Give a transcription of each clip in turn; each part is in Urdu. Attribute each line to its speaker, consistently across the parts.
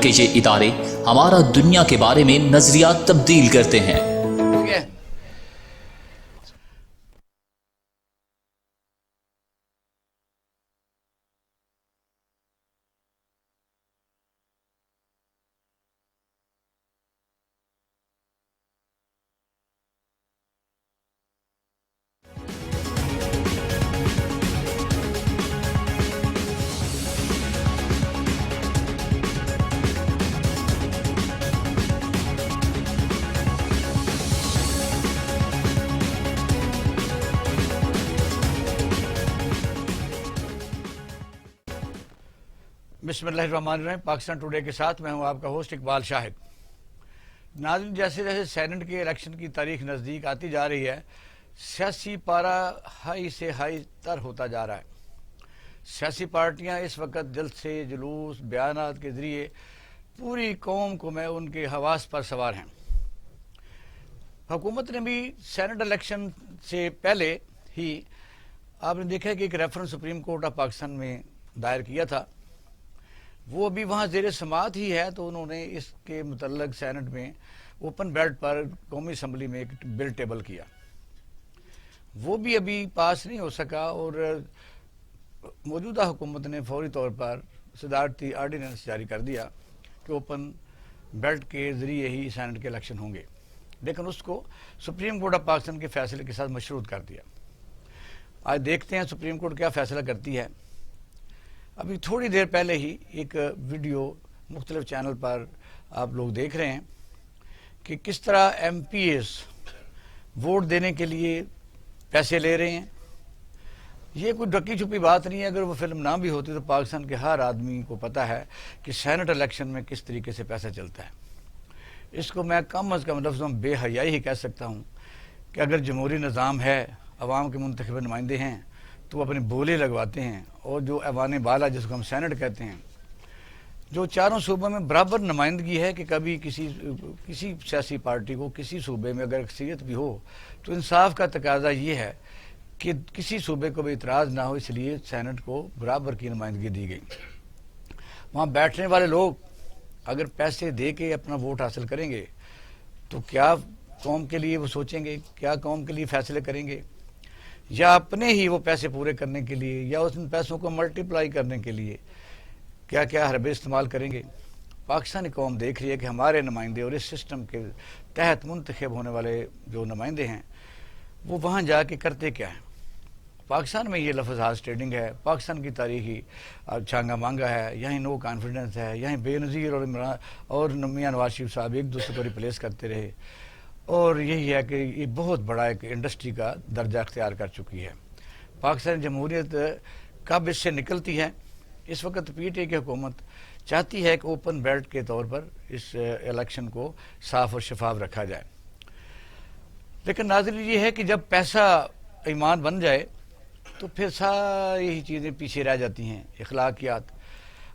Speaker 1: کہ یہ ادارے ہمارا دنیا کے بارے میں نظریات تبدیل کرتے ہیں۔
Speaker 2: بسم اللہ الرحمن الرحیم۔ پاکستان ٹوڈے کے ساتھ میں ہوں آپ کا ہوسٹ اقبال شاہد۔ ناظرین، جیسے جیسے سینٹ کے الیکشن کی تاریخ نزدیک آتی جا رہی ہے، سیاسی پارہ ہائی سے ہائی تر ہوتا جا رہا ہے۔ سیاسی پارٹیاں اس وقت جلد سے جلوس بیانات کے ذریعے پوری قوم کو میں ان کے حواس پر سوار ہیں۔ حکومت نے بھی سینٹ الیکشن سے پہلے ہی آپ نے دیکھا کہ ایک reference supreme court of Pakistan میں دائر کیا تھا، وہ ابھی وہاں زیر سماعت ہی ہے، تو انہوں نے اس کے متعلق سینٹ میں اوپن بیلٹ پر قومی اسمبلی میں ایک بل ٹیبل کیا، وہ بھی ابھی پاس نہیں ہو سکا، اور موجودہ حکومت نے فوری طور پر صدارتی آرڈیننس جاری کر دیا کہ اوپن بیلٹ کے ذریعے ہی سینٹ کے الیکشن ہوں گے، لیکن اس کو سپریم کورٹ آف پاکستان کے فیصلے کے ساتھ مشروط کر دیا۔ آج دیکھتے ہیں سپریم کورٹ کیا فیصلہ کرتی ہے۔ ابھی تھوڑی دیر پہلے ہی ایک ویڈیو مختلف چینل پر آپ لوگ دیکھ رہے ہیں کہ کس طرح ایم پی ایس ووٹ دینے کے لیے پیسے لے رہے ہیں۔ یہ کوئی ڈکی چھپی بات نہیں ہے، اگر وہ فلم نہ بھی ہوتی تو پاکستان کے ہر آدمی کو پتہ ہے کہ سینٹ الیکشن میں کس طریقے سے پیسہ چلتا ہے۔ اس کو میں کم از کم لفظوں میں بے حیائی ہی کہہ سکتا ہوں کہ اگر جمہوری نظام ہے، عوام کے منتخب نمائندے ہیں، تو اپنے بولے لگواتے ہیں، اور جو ایوان بالا جس کو ہم سینٹ کہتے ہیں، جو چاروں صوبوں میں برابر نمائندگی ہے، کہ کبھی کسی سیاسی پارٹی کو کسی صوبے میں اگر اکثریت بھی ہو تو انصاف کا تقاضا یہ ہے کہ کسی صوبے کو بھی اعتراض نہ ہو، اس لیے سینٹ کو برابر کی نمائندگی دی گئی۔ وہاں بیٹھنے والے لوگ اگر پیسے دے کے اپنا ووٹ حاصل کریں گے تو کیا قوم کے لیے وہ سوچیں گے، کیا قوم کے لیے فیصلے کریں گے، یا اپنے ہی وہ پیسے پورے کرنے کے لیے، یا ان پیسوں کو ملٹیپلائی کرنے کے لیے کیا کیا حربے استعمال کریں گے۔ پاکستانی قوم دیکھ رہی ہے کہ ہمارے نمائندے اور اس سسٹم کے تحت منتخب ہونے والے جو نمائندے ہیں وہ وہاں جا کے کرتے کیا ہیں۔ پاکستان میں یہ لفظ ہارس ٹریڈنگ ہے، پاکستان کی تاریخی چانگا مانگا ہے، یہیں نو کانفیڈنس ہے، یہیں بے نظیر اور میاں نواز شریف صاحب ایک دوسرے کو ریپلیس کرتے رہے، اور یہی ہے کہ یہ بہت بڑا ایک انڈسٹری کا درجہ اختیار کر چکی ہے۔ پاکستان جمہوریت کب اس سے نکلتی ہے؟ اس وقت پی ٹی آئی کی حکومت چاہتی ہے کہ اوپن بیلٹ کے طور پر اس الیکشن کو صاف اور شفاف رکھا جائے، لیکن ناظرین یہ ہے کہ جب پیسہ ایمان بن جائے تو پھر ساری ہی چیزیں پیچھے رہ جاتی ہیں، اخلاقیات۔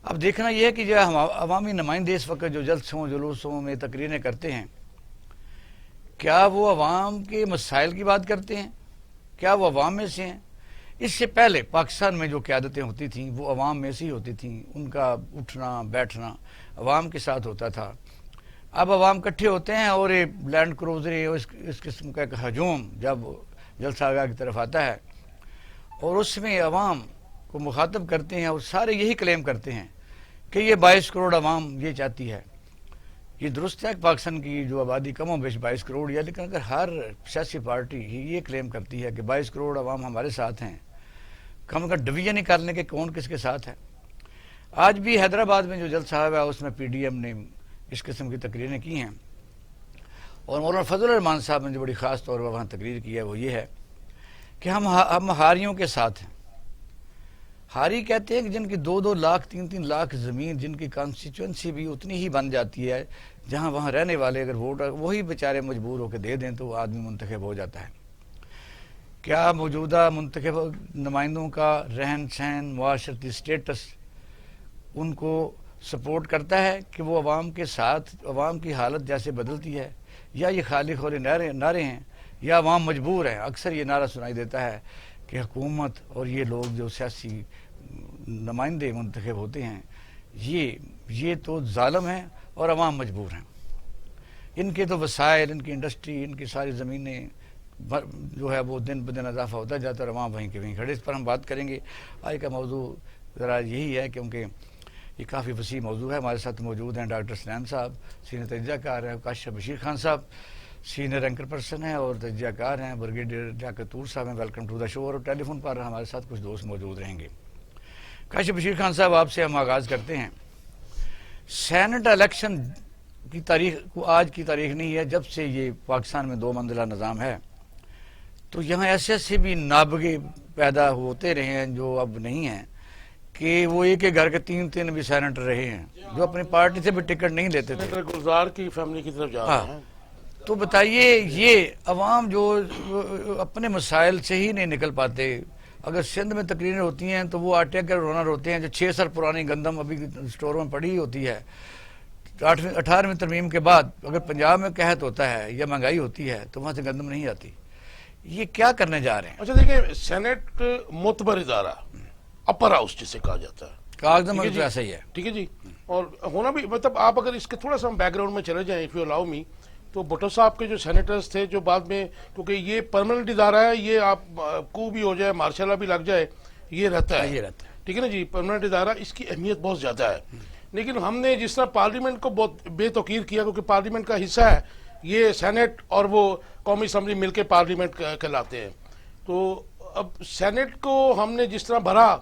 Speaker 2: اب دیکھنا یہ ہے کہ جو عوامی نمائندے اس وقت جو جلسوں جلوسوں میں تقریریں کرتے ہیں، کیا وہ عوام کے مسائل کی بات کرتے ہیں؟ کیا وہ عوام میں سے ہیں؟ اس سے پہلے پاکستان میں جو قیادتیں ہوتی تھیں وہ عوام میں سے ہی ہوتی تھیں، ان کا اٹھنا بیٹھنا عوام کے ساتھ ہوتا تھا۔ اب عوام اکٹھے ہوتے ہیں اور یہ لینڈ کروزریں اور اس قسم کا ایک ہجوم جب جلسہ گاہ کی طرف آتا ہے اور اس میں عوام کو مخاطب کرتے ہیں، اور سارے یہی کلیم کرتے ہیں کہ یہ 22 کروڑ عوام یہ چاہتی ہے۔ یہ درست ہے کہ پاکستان کی جو آبادی کم و بیش 22 کروڑ ہے، لیکن اگر ہر سیاسی پارٹی یہ کلیم کرتی ہے کہ 22 کروڑ عوام ہمارے ساتھ ہیں، کم کا ڈویژن ہی کر لیں کہ کون کس کے ساتھ ہے۔ آج بھی حیدرآباد میں جو جلسہ ہوا ہے اس میں پی ڈی ایم نے اس قسم کی تقریریں کی ہیں، اور مولانا فضل الرحمان صاحب نے جو بڑی خاص طور پر وہاں تقریر کی ہے وہ یہ ہے کہ ہم ہاریوں کے ساتھ ہیں۔ ہاری کہتے ہیں کہ جن کی 2-2 لاکھ 3-3 لاکھ زمین، جن کی کانسٹیچوئنسی بھی اتنی ہی بن جاتی ہے، جہاں وہاں رہنے والے اگر ووٹ وہی بیچارے مجبور ہو کے دے دیں تو وہ آدمی منتخب ہو جاتا ہے۔ کیا موجودہ منتخب نمائندوں کا رہن سہن، معاشرتی سٹیٹس ان کو سپورٹ کرتا ہے کہ وہ عوام کے ساتھ عوام کی حالت جیسے بدلتی ہے، یا یہ خالی خولے نعرے ہیں، یا عوام مجبور ہیں؟ اکثر یہ نعرہ سنائی دیتا ہے کہ حکومت اور یہ لوگ جو سیاسی نمائندے منتخب ہوتے ہیں یہ تو ظالم ہیں اور عوام مجبور ہیں. ان کے تو وسائل، ان کی انڈسٹری، ان کی ساری زمینیں جو ہے وہ دن بدن اضافہ ہوتا جاتا ہے اور عوام وہیں کے وہیں کھڑے. اس پر ہم بات کریں گے. آج کا موضوع ذرا یہی ہے کیونکہ یہ کافی وسیع موضوع ہے. ہمارے ساتھ موجود ہیں ڈاکٹر سنان صاحب، سینئر تجزیہ کار ہیں، کاشف بشیر خان صاحب سینئر اینکر پرسن ہیں اور تجزیہ کار ہیں، بریگیڈیئر لیاقت طور صاحب ہیں. ویلکم ٹو دا شو. اور ٹیلی فون پر ہمارے ساتھ کچھ دوست موجود رہیں گے. کاشف بشیر خان صاحب، آپ سے ہم آغاز کرتے ہیں. سینٹ الیکشن کی تاریخ کو آج کی تاریخ نہیں ہے، جب سے یہ پاکستان میں 2 منزلہ نظام ہے تو یہاں ایسے بھی نابغے پیدا ہوتے رہے ہیں جو اب نہیں ہیں کہ وہ ایک گھر کے 3 بھی سینیٹر رہے ہیں جو اپنی پارٹی سے بھی ٹکٹ نہیں لیتے تھے.
Speaker 3: گلزار کی فیملی کی طرف جا رہے ہیں.
Speaker 2: تو بتائیے یہ عوام جو اپنے مسائل سے ہی نہیں نکل پاتے. اگر سندھ میں تقریریں ہوتی ہیں تو وہ آٹے کے رونر ہوتے ہیں جو 6 سال پرانی گندم ابھی سٹوروں میں پڑی ہوتی ہے. 18ویں ترمیم کے بعد اگر پنجاب میں قحط ہوتا ہے یا مہنگائی ہوتی ہے تو وہاں سے گندم نہیں آتی. یہ کیا کرنے جا رہے ہیں؟
Speaker 3: اچھا دیکھیں، سینٹ معتبر ادارہ، اپر ہاؤس جسے کہا جاتا ہے،
Speaker 2: کاغذ میں تو ایسا ہی ہے.
Speaker 3: ٹھیک ہے جی. اور ہونا بھی مطلب آپ اگر اس کے تھوڑا سا بیک گراؤنڈ میں چلے جائیں اف یو الاؤ می، تو بھٹو صاحب کے جو سینیٹرز تھے جو بعد میں، کیونکہ یہ پرماننٹ ادارہ ہے، یہ آپ کو بھی ہو جائے، مارشل بھی لگ جائے، یہ رہتا ہے. ٹھیک ہے نا جی. پرماننٹ ادارہ، اس کی اہمیت بہت زیادہ ہے. لیکن ہم نے جس طرح پارلیمنٹ کو بہت بے توقیر کیا، کیونکہ پارلیمنٹ کا حصہ ہے یہ سینٹ اور وہ قومی اسمبلی مل کے پارلیمنٹ کہلاتے ہیں. تو اب سینٹ کو ہم نے جس طرح بھرا،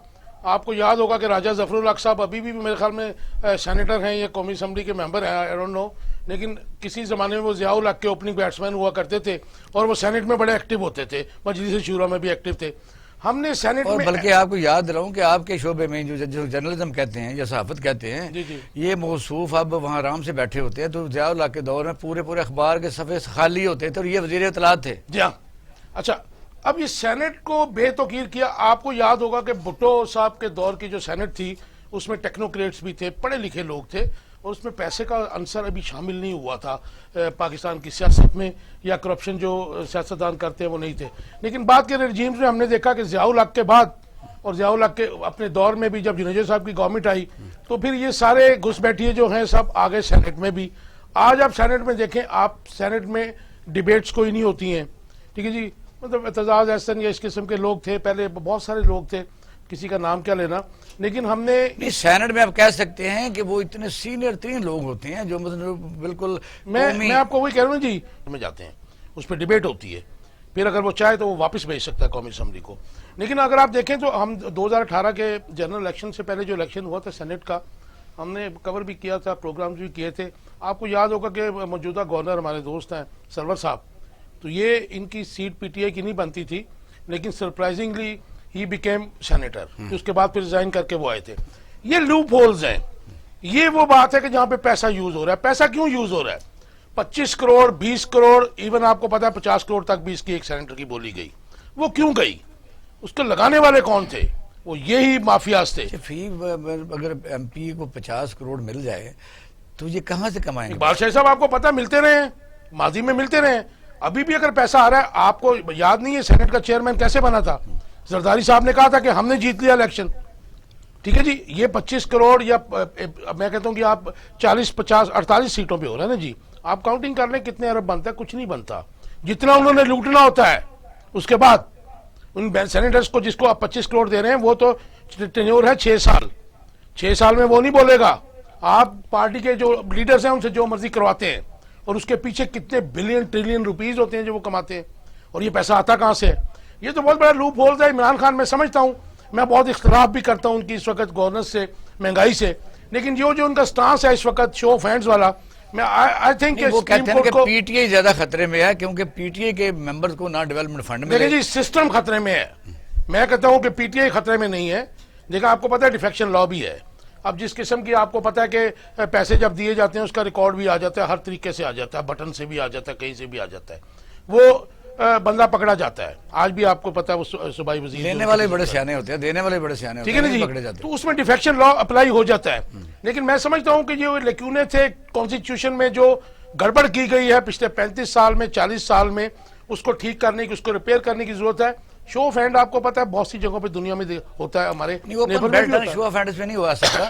Speaker 3: آپ کو یاد ہوگا کہ راجہ ظفر الحق صاحب ابھی بھی میرے خیال میں سینیٹر ہیں یا قومی اسمبلی کے ممبر ہیں، آئی ڈونٹ نو، لیکن کسی زمانے میں وہ ضیاء الحق کے اوپننگ بیٹسمین ہوا کرتے تھے اور وہ سینٹ میں بڑے ایکٹیو ہوتے تھے، مجلس شورا میں بھی ایکٹیو تھے. ہم نے سینٹ میں،
Speaker 2: بلکہ آپ کو یاد دلاؤں کہ آپ کے شعبے میں جو جرنلزم کہتے ہیں یا صحافت کہتے ہیں، یہ موصوف اب وہاں آرام سے بیٹھے ہوتے ہیں. تو ضیاء الحق کے دور میں پورے اخبار کے صفحے خالی ہوتے تھے اور یہ وزیر اطلاعات تھے.
Speaker 3: جی ہاں. اچھا، اب یہ سینٹ کو بے توقیر کیا. آپ کو یاد ہوگا کہ بھٹو صاحب کے دور کی جو سینٹ تھی اس میں ٹیکنوکریٹس بھی تھے، پڑھے لکھے لوگ تھے، اور اس میں پیسے کا عنصر ابھی شامل نہیں ہوا تھا پاکستان کی سیاست میں، یا کرپشن جو سیاستدان کرتے ہیں وہ نہیں تھے. لیکن بعد کے رجیمز میں ہم نے دیکھا کہ ضیاء الحق کے بعد اور ضیاء الحق کے اپنے دور میں بھی جب جنیجو صاحب کی گورنمنٹ آئی تو پھر یہ سارے گھس بیٹھیے جو ہیں سب آگے سینٹ میں بھی. آج آپ سینٹ میں دیکھیں، آپ سینٹ میں ڈیبیٹس کوئی نہیں ہوتی ہیں. ٹھیک ہے جی. مطلب اعتزاز احسن یا اس قسم کے لوگ تھے، پہلے بہت سارے لوگ تھے، کسی کا نام کیا لینا. لیکن ہم نے
Speaker 2: سینٹ میں آپ کہہ سکتے ہیں کہ وہ اتنے سینئر 3 لوگ ہوتے ہیں جو مطلب بالکل،
Speaker 3: میں آپ کو وہی کہہ رہا ہوں جی، میں جاتے ہیں اس پہ ڈیبیٹ ہوتی ہے، پھر اگر وہ چاہے تو وہ واپس بھیج سکتا ہے قومی اسمبلی کو. لیکن اگر آپ دیکھیں تو ہم 2018 کے جنرل الیکشن سے پہلے جو الیکشن ہوا تھا سینٹ کا، ہم نے کور بھی کیا تھا، پروگرامز بھی کیے تھے. آپ کو یاد ہوگا کہ موجودہ گورنر ہمارے دوست ہیں سرور صاحب، تو یہ ان کی سیٹ پی ٹی آئی کی نہیں بنتی تھی، لیکن سرپرائزنگلی ہی بیکیم سینیٹر. اس کے بعد پھر ریزائن کر کے وہ آئے تھے. یہ لوپ ہولز ہیں. یہ وہ بات ہے کہ جہاں پہ پیسہ یوز ہو رہا ہے. پیسہ کیوں یوز ہو رہا ہے؟ 25 کروڑ، 20 کروڑ، ایون آپ کو پتا ہے 50 کروڑ تک بھی اس کی ایک سینیٹر کی بولی گئی. وہ کیوں گئی؟ اس کو لگانے والے کون تھے؟ وہ یہی مافیاز تھے.
Speaker 2: اگر ایم پی کو 50 کروڑ مل جائے تو یہ کہاں سے کمائیں گے؟
Speaker 3: بادشاہ صاحب آپ کو پتا ملتے رہے ہیں، ماضی میں ملتے رہے ہیں، ابھی بھی اگر پیسہ آ رہا ہے. آپ کو یاد نہیں ہے سینٹ کا چیئرمین کیسے بنا تھا؟ زرداری صاحب نے کہا تھا کہ ہم نے جیت لیا الیکشن. ٹھیک ہے جی. یہ 25 کروڑ یا میں کہتا ہوں کہ آپ 40 50 48 سیٹوں پہ ہو رہا ہے نا جی. آپ کاؤنٹنگ کر لیں کتنے ارب بنتا ہے؟ کچھ نہیں بنتا. جتنا انہوں نے لوٹنا ہوتا ہے اس کے بعد ان سینیٹرز کو جس کو آپ 25 کروڑ دے رہے ہیں وہ تو ٹینیور ہے 6 سال. 6 سال میں وہ نہیں بولے گا. آپ پارٹی کے جو لیڈرز ہیں ان سے جو مرضی کرواتے ہیں اور اس کے پیچھے کتنے بلین ٹریلین روپیز ہوتے ہیں جو وہ کماتے ہیں. اور یہ پیسہ آتا کہاں سے؟ یہ تو بہت بڑا لوپ ہولز ہے. عمران خان میں سمجھتا ہوں، میں بہت اختلاف بھی کرتا ہوں ان کی اس وقت گورننس سے، مہنگائی سے، لیکن جو ان کا سٹانس ہے اس وقت شو آف ہینڈز والا، میں آئی تھنک
Speaker 2: وہ کہتے ہیں کہ پی ٹی آئی زیادہ خطرے میں ہے کیونکہ پی ٹی آئی کے ممبرز کو نہ ڈیولپمنٹ فنڈ ملے.
Speaker 3: دیکھیں جی، سسٹم خطرے میں ہے. میں کہتا ہوں کہ پی ٹی آئی خطرے میں نہیں ہے. دیکھیں آپ کو پتا ہے ڈیفیکشن لا بھی ہے. اب جس قسم کی آپ کو پتا ہے کہ پیسے جب دیے جاتے ہیں اس کا ریکارڈ بھی آ جاتا ہے، ہر طریقے سے آ جاتا ہے، بٹن سے بھی آ جاتا ہے، کہیں سے بھی آ جاتا ہے، وہ بندہ پکڑا جاتا ہے. آج بھی آپ کو پتا ہے وہ صوبائی وزیر
Speaker 2: لینے والے بڑے سیانے ہوتے ہیں، دینے والے بڑے سیانے ہوتے ہیں.
Speaker 3: ٹھیک ہے نا جی. تو اس میں ڈیفیکشن لا اپلائی ہو جاتا ہے. لیکن میں سمجھتا ہوں کہ یہ لیکونے تھے کانسٹیٹیوشن میں جو گڑبڑ کی گئی ہے پچھلے 35 سال میں، 40 سال میں، اس کو ٹھیک کرنے کی، اس کو ریپیئر کرنے کی ضرورت ہے. شو آف ہینڈ آپ کو پتا ہے بہت سی جگہوں پہ دنیا میں ہوتا ہے. ہمارے
Speaker 2: شو آف ہینڈ پہ نہیں ہوا سکتا.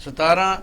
Speaker 2: 17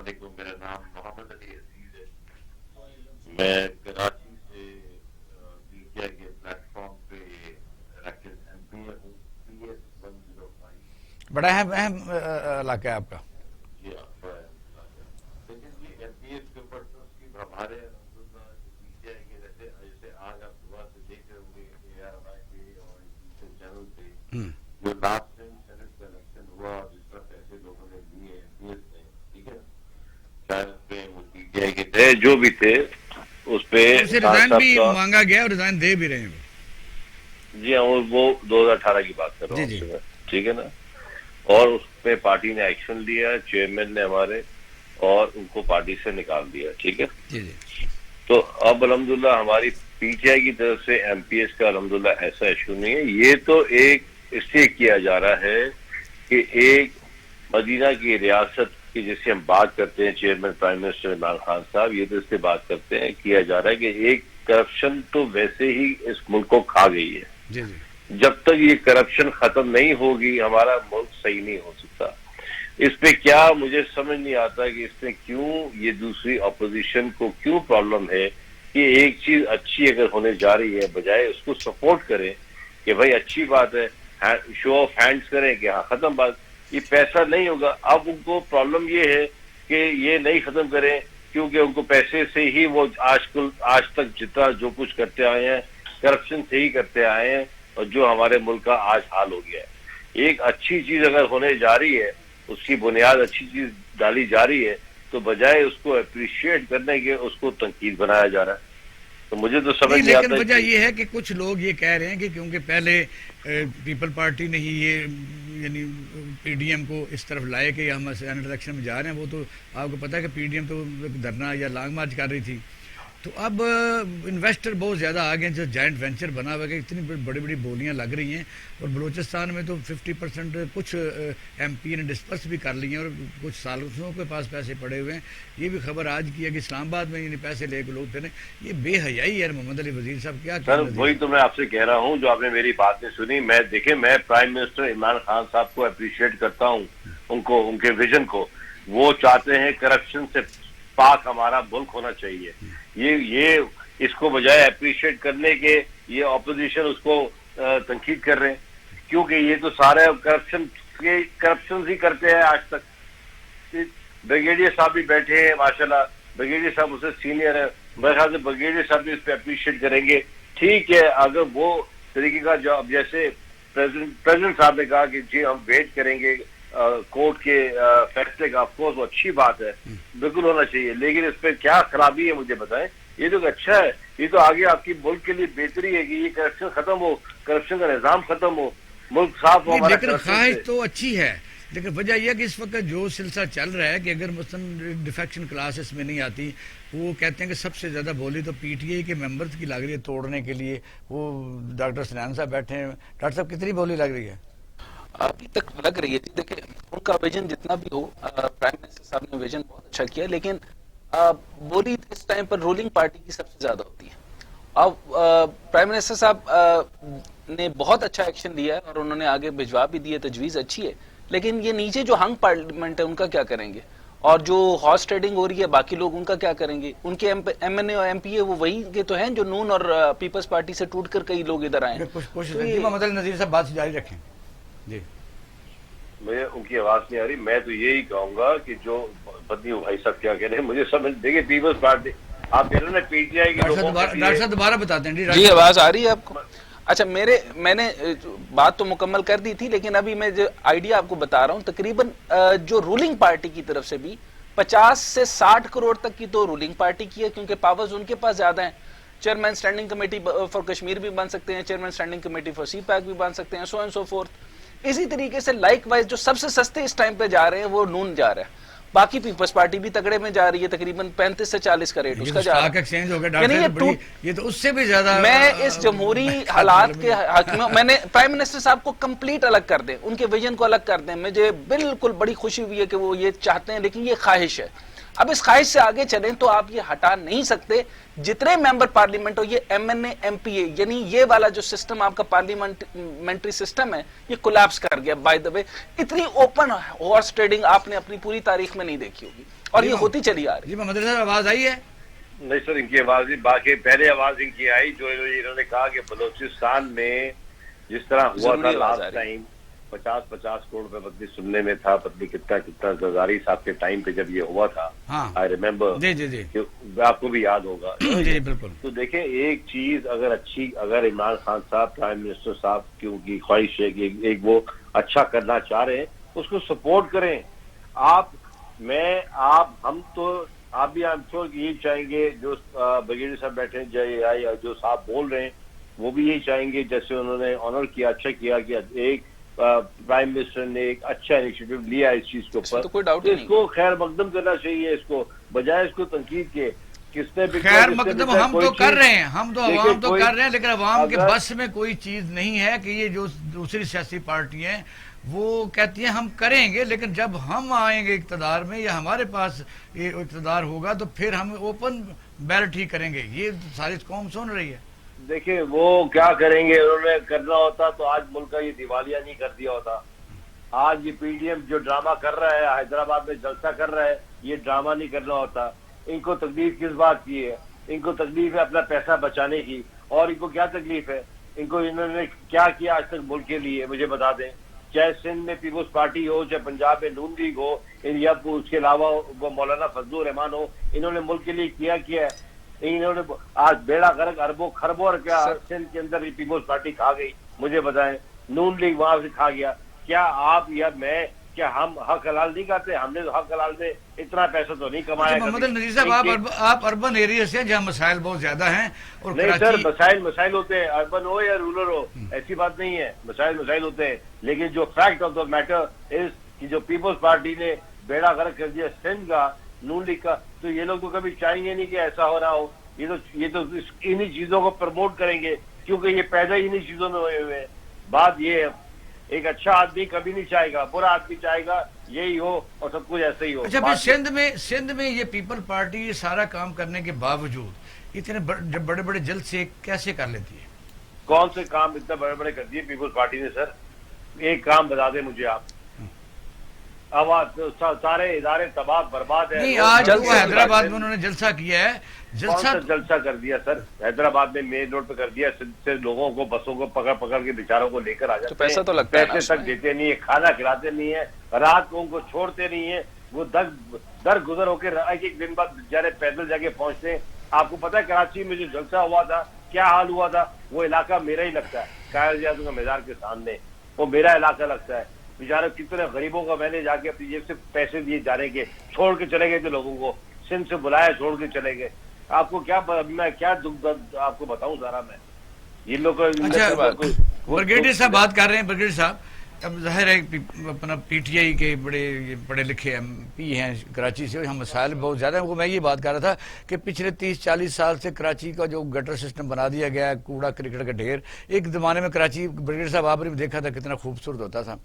Speaker 4: علیکم، میرا نام محمد علی عزیز ہے. میں کراچی سے پی ٹی آئی کے پلیٹ فارم پہ الیکٹڈ ایم پی ہوں. PS105.
Speaker 2: بڑا اہم علاقہ ہے آپ کا.
Speaker 4: جی آپ لیکن یہ ایم پی ایس کے اوپر تو اس کی ہمارے پی ٹی آئی کے جیسے آج آپ صبح سے دیکھ رہے ہوں گے ARI پہ اور دوسرے چینل پہ جو لاسٹ ٹائم سینٹ کا الیکشن ہوا جس طرح پیسے لوگوں نے دیے ایم پی ایس میں، ٹھیک ہے، چاہے وہ پی ٹی آئی کے تھے جو بھی تھے اس پہ
Speaker 2: ریزائن بھی مانگا گیا اور ریزائن دے بھی رہے ہیں.
Speaker 4: جی ہاں وہ 2018 کی بات کر رہا ہوں، ٹھیک ہے نا. اور اس پہ پارٹی نے ایکشن لیا، چیئرمین نے ہمارے، اور ان کو پارٹی سے نکال دیا، ٹھیک ہے. تو اب الحمدللہ ہماری پی ٹی آئی کی طرف سے ایم پی ایس کا الحمدللہ ایسا ایشو نہیں ہے. یہ تو ایک اس لیے کیا جا رہا ہے کہ ایک مدینہ کی ریاست کی جس سے ہم بات کرتے ہیں، chairman prime minister Imran Khan صاحب یہ تو اس سے بات کرتے ہیں، کیا جا رہا ہے کہ ایک کرپشن تو ویسے ہی اس ملک کو کھا گئی ہے. جب تک یہ کرپشن ختم نہیں ہوگی ہمارا ملک صحیح نہیں ہو سکتا. اس پہ کیا مجھے سمجھ نہیں آتا کہ اس میں کیوں یہ دوسری اپوزیشن کو کیوں پرابلم ہے کہ ایک چیز اچھی اگر ہونے جا رہی ہے بجائے اس کو سپورٹ کریں کہ بھائی اچھی بات ہے، شو آف ہینڈز کریں کہ ہاں ختم بات، یہ پیسہ نہیں ہوگا. اب ان کو پرابلم یہ ہے کہ یہ نہیں ختم کریں کیونکہ ان کو پیسے سے ہی وہ آج تک جتنا جو کچھ کرتے آئے ہیں کرپشن سے ہی کرتے آئے ہیں، اور جو ہمارے ملک کا آج حال ہو گیا ہے. ایک اچھی چیز اگر ہونے جا رہی ہے، اس کی بنیاد اچھی چیز ڈالی جا رہی ہے، تو بجائے اس کو اپریشیٹ کرنے کے اس کو تنقید بنایا جا رہا ہے. تو مجھے تو سمجھ نہیں آتا.
Speaker 2: لیکن وجہ یہ ہے کہ کچھ لوگ یہ کہہ رہے ہیں کہ کیونکہ پہلے پیپل پارٹی نے ہی یہ یعنی پی ڈی ایم کو اس طرف لائے کہ ہم سینٹ الیکشن میں جا رہے ہیں. وہ تو آپ کو پتا ہے کہ پی ڈی ایم تو دھرنا یا لانگ مارچ کر رہی تھی. تو اب انویسٹر بہت زیادہ آ گئے ہیں، جو جائنٹ وینچر بنا ہوا ہے، اتنی بڑی بڑی بولیاں لگ رہی ہیں. اور بلوچستان میں تو 50% کچھ ایم پی نے ڈسپرس بھی کر لی ہیں، اور کچھ سالوں کے پاس پیسے پڑے ہوئے ہیں. یہ بھی خبر آج کی ہے کہ اسلام آباد میں یعنی پیسے لے کے لوگ پھرے. یہ بے حیائی ہے محمد علی وزیر صاحب. کیا
Speaker 4: سر وہی تو میں آپ سے کہہ رہا ہوں جو آپ نے میری بات نہیں سنی. میں دیکھیں میں پرائم منسٹر عمران خان صاحب کو اپریشیٹ کرتا ہوں، ان کے ویژن کو. وہ چاہتے ہیں کرپشن سے پاک ہمارا ملک ہونا چاہیے. یہ اس کو بجائے اپریشیٹ کرنے کے یہ اپوزیشن اس کو تنقید کر رہے ہیں، کیونکہ یہ تو سارے کرپشن ہی کرتے ہیں آج تک. بریگیڈیئر صاحب بھی بیٹھے ہیں ماشاءاللہ، بریگیڈیئر صاحب اس سے سینئر ہیں، میرے خیال سے بریگیڈیئر صاحب بھی اس پہ اپریشیٹ کریں گے. ٹھیک ہے اگر وہ طریقے کا جو اب جیسے پریزیڈنٹ صاحب نے کہا کہ جی ہم ویٹ کریں گے کورٹ کے فیصلے کا، آف کورس وہ اچھی بات ہے، بالکل ہونا چاہیے. لیکن اس پہ کیا خرابی ہے مجھے بتائیں. یہ تو اچھا ہے، یہ تو آگے آپ کی ملک کے لیے بہتری ہے کہ یہ کرپشن ختم ہو، کرپشن کا نظام ختم ہو، ملک صاف ہو.
Speaker 2: لیکن خواہش تو اچھی ہے، لیکن وجہ یہ ہے کہ اس وقت جو سلسلہ چل رہا ہے کہ اگر مثلا ڈیفیکشن کلاسز میں نہیں آتی، وہ کہتے ہیں کہ سب سے زیادہ بولی تو پی ٹی آئی کے ممبرز کی لگ رہی ہے توڑنے کے لیے. وہ ڈاکٹر سنان صاحب بیٹھے ہیں. ڈاکٹر صاحب کتنی بولی لگ رہی ہے؟
Speaker 5: ابھی تک لگ رہی ہے. دیکھیں ان کا ویژن جتنا بھی ہو، پرائم منسٹر صاحب نے ویژن بہت اچھا کیا، لیکن بولی اس ٹائم پر رولنگ پارٹی کی سب سے زیادہ ہوتی ہے. اب پرائم منسٹر صاحب نے بہت اچھا ایکشن لیا ہے اور انہوں نے آگے بھجوا بھی دیے، تجویز اچھی ہے، لیکن یہ نیچے جو ہنگ پارلیمنٹ ہے ان کا کیا کریں گے؟ اور جو ہارس ٹریڈنگ ہو رہی ہے باقی لوگ ان کا کیا کریں گے؟ ان کے ایم این اے اور ایم پی اے وہ وہی کے تو ہیں جو نون اور پیپلز پارٹی سے ٹوٹ کر کئی لوگ ادھر آئے ہیں.
Speaker 2: محمد علی نذیر صاحب بات جاری رکھیں. جی
Speaker 4: مجھے ان کی آواز نہیں آ رہی. میں تو یہی کہوں گا کہ جو بدنی بھائی صاحب کیا کہہ رہے ہیں مجھے سمجھ دیکھیے. پیپلز پارٹی آپ کہہ رہے ہیں نا پی ٹی آئی کی
Speaker 2: ڈاکٹر صاحب دوبارہ بتاتے ہیں.
Speaker 5: جی آواز آ رہی ہے آپ کو؟ اچھا میں نے بات تو مکمل کر دی تھی، لیکن ابھی میں جو آئیڈیا آپ کو بتا رہا ہوں، تقریباً جو رولنگ پارٹی کی طرف سے بھی 50 سے 60 کروڑ تک کی تو رولنگ پارٹی کی ہے، کیونکہ پاورز ان کے پاس زیادہ ہیں. Chairman standing committee for Kashmir بھی بن سکتے ہیں، chairman standing committee for CPEC بھی بن سکتے ہیں، سو اینڈ سو فورتھ. اسی طریقے سے لائک وائز جو سب سے سستے اس ٹائم پہ جا رہے ہیں وہ نون جا رہا ہے. باقی پیپلز پارٹی بھی تگڑے میں جا رہی ہے، تقریباً 35 سے 40 کا ریٹ اس کا جا رہا ہے. یعنی
Speaker 2: یہ تو اس سے بھی زیادہ.
Speaker 5: میں اس جمہوری حالات کے حاکموں میں نے پرائم منسٹر صاحب کو کمپلیٹ الگ کر دیں، ان کے ویژن کو الگ کر دیں. مجھے بالکل بڑی خوشی ہوئی ہے کہ وہ یہ چاہتے ہیں، لیکن یہ خواہش ہے. اب اس خواہش سے آگے چلیں تو آپ یہ ہٹا نہیں سکتے. جتنے ممبر پارلیمنٹ ہو، یہ M N A M P A, یعنی یہ والا جو سسٹم آپ کا پارلیمنٹری سسٹم ہے یہ کولیپس کر گیا. بائی دا وے اتنی اوپن ہارس ٹریڈنگ آپ نے اپنی پوری تاریخ میں نہیں دیکھی ہوگی. اور یہ ہوتی چلی آ رہی
Speaker 2: جی محمد صاحب آواز آئی ہے؟
Speaker 4: نہیں سر، ان کی آواز نہیں، باقی پہلے آواز ان کی آئی جو انہوں نے کہا کہ بلوچستان میں جس طرح ہوا تھا لاسٹ ٹائم 50 کروڑ روپے پتنی سننے میں تھا، پتنی کتنا زرداری صاحب کے ٹائم پہ جب یہ ہوا تھا، آئی ریمبر،
Speaker 2: جی
Speaker 4: آپ کو بھی یاد ہوگا.
Speaker 2: جی بالکل.
Speaker 4: تو دیکھیں ایک چیز اگر عمران خان صاحب پرائم منسٹر صاحب کی ان کی خواہش ہے کہ ایک وہ اچھا کرنا چاہ رہے ہیں، اس کو سپورٹ کریں. ہم تو آپ بھی یہی چاہیں گے، جو بریگیڈیئر صاحب بیٹھے ہیں جو صاحب بول رہے ہیں وہ بھی یہی چاہیں گے، جیسے انہوں نے آنر کیا، اچھا کیا کہ ایک پرائم منسٹر نے ایک اچھا انیشیٹو لیا اس چیز کے اوپر، اس کو خیر مقدم کرنا چاہیے، اس کو بجائے اس کو تنقید کے. کس نے
Speaker 2: خیر مقدم ہم تو کر رہے ہیں، ہم تو عوام تو کر رہے ہیں، لیکن عوام کے بس میں کوئی چیز نہیں ہے کہ یہ جو دوسری سیاسی پارٹی ہیں وہ کہتی ہیں ہم کریں گے، لیکن جب ہم آئیں گے اقتدار میں یا ہمارے پاس یہ اقتدار ہوگا تو پھر ہم اوپن بیلٹ ہی کریں گے. یہ ساری قوم سن رہی ہے.
Speaker 4: دیکھیں وہ کیا کریں گے، انہوں نے کرنا ہوتا تو آج ملک کا یہ دیوالیہ نہیں کر دیا ہوتا. آج یہ پی ڈی ایم جو ڈرامہ کر رہا ہے، حیدرآباد میں جلسہ کر رہا ہے، یہ ڈرامہ نہیں کرنا ہوتا. ان کو تکلیف کس بات کی ہے؟ ان کو تکلیف ہے اپنا پیسہ بچانے کی. اور ان کو کیا تکلیف ہے؟ انہوں نے کیا کیا آج تک ملک کے لیے مجھے بتا دیں. چاہے سندھ میں پیپلز پارٹی ہو، چاہے پنجاب میں نون لیگ ہو، یا اس کے علاوہ وہ مولانا فضل الرحمان ہو، انہوں نے ملک کے لیے کیا ہے. انہوں نے آج بیڑا غرق اربوں خربوں کیا سندھ کے اندر پیپلز پارٹی کھا گئی. مجھے بتائیں، نون لیگ وہاں سے کھا گیا. کیا آپ یا میں، کیا ہم حق حلال نہیں کرتے؟ ہم نے تو حق حلال میں اتنا پیسہ تو نہیں کمایا.
Speaker 2: محمد النذیر صاحب آپ اربن ایریا سے جہاں مسائل بہت زیادہ ہیں. اور
Speaker 4: نہیں سر، مسائل ہوتے ہیں، اربن ہو یا رورل ہو، ایسی بات نہیں ہے. مسائل ہوتے ہیں، لیکن جو fact of the matter is کہ جو پیپلز پارٹی نے بیڑا غرق کر دیا سندھ کا، نون لیگ کا، تو یہ لوگ تو کبھی چاہیں گے نہیں کہ ایسا ہو رہا ہو. یہ تو انہی چیزوں کو پروموٹ کریں گے کیونکہ یہ پیدا ہی انہی چیزوں میں ہوئے ہوئے. بات یہ ہے، ایک اچھا آدمی کبھی نہیں چاہے گا، برا آدمی چاہے گا یہی ہو اور سب کچھ ایسا ہی ہو.
Speaker 2: اچھا پھر سندھ میں یہ پیپل پارٹی یہ سارا کام کرنے کے باوجود اتنے بڑے بڑے جلسے کیسے کر لیتی ہے؟
Speaker 4: کون سے کام اتنے بڑے بڑے کر دیے پیپلز پارٹی نے؟ سر ایک کام بتا دیں مجھے آپ. سارے ادارے تباہ برباد ہیں.
Speaker 2: نہیں، آج حیدرآباد میں انہوں نے جلسہ کیا ہے.
Speaker 4: جلسہ کر دیا سر حیدرآباد میں، مین روڈ پہ کر دیا. سے لوگوں کو بسوں کو پکڑ کے بیچاروں کو لے کر آ جاتے ہیں.
Speaker 5: پیسہ تو لگتا ہے،
Speaker 4: پیسے تک دیتے نہیں ہے، کھانا کھلاتے نہیں ہے، رات کو ان کو چھوڑتے نہیں ہیں. وہ در گزر ہو کے ایک دن بعد بیچارے پیدل جا کے پہنچتے ہیں. آپ کو پتا ہے کراچی میں جو جلسہ ہوا تھا کیا حال ہوا تھا؟ وہ علاقہ میرا ہی لگتا ہے، قائد اعظم کا میدان کے سامنے وہ میرا علاقہ لگتا ہے. بیچارے کتنے غریبوں کا میں نے جا کے اپنی جیب سے پیسے دیے جانے کے، چھوڑ کے چلے گئے تھے لوگوں کو. سندھ سے بلایا، چھوڑ کے چلے گئے. آپ کو کیا میں کیا دکھ درد آپ کو بتاؤں سارا میں یہ لوگ.
Speaker 2: بریگیڈیئر صاحب بات کر رہے ہیں. بریگیڈیئر صاحب اب ظاہر ہے اپنا پی ٹی آئی کے بڑے پڑھے لکھے ایم پی ہیں کراچی سے، یہاں مسائل بہت زیادہ ہیں. وہ میں یہ بات کر رہا تھا کہ پچھلے 30-40 سال سے کراچی کا جو گٹر سسٹم بنا دیا گیا ہے، کوڑا کرکٹ کا ڈھیر. ایک زمانے میں کراچی بریگیڈیئر صاحب آپ نے دیکھا تھا کتنا خوبصورت ہوتا تھا.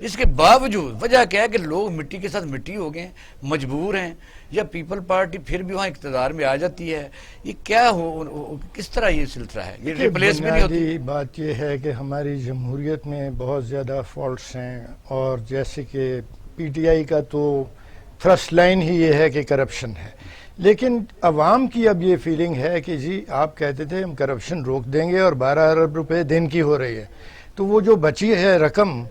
Speaker 2: اس کے باوجود وجہ کیا ہے کہ لوگ مٹی کے ساتھ مٹی ہو گئے ہیں، مجبور ہیں، یا پیپل پارٹی پھر بھی وہاں اقتدار میں آ جاتی ہے. یہ کیا ہو، کس طرح یہ سلسلہ ہے؟ یہ ریپلیس بھی نہیں ہوتی.
Speaker 6: بات یہ ہے کہ ہماری جمہوریت میں بہت زیادہ فالٹس ہیں، اور جیسے کہ پی ٹی آئی کا تو تھرسٹ لائن ہی یہ ہے کہ کرپشن ہے. لیکن عوام کی اب یہ فیلنگ ہے کہ جی آپ کہتے تھے ہم کرپشن روک دیں گے، اور 12 ارب روپے دن کی ہو رہی ہے، تو وہ جو بچی ہے رقم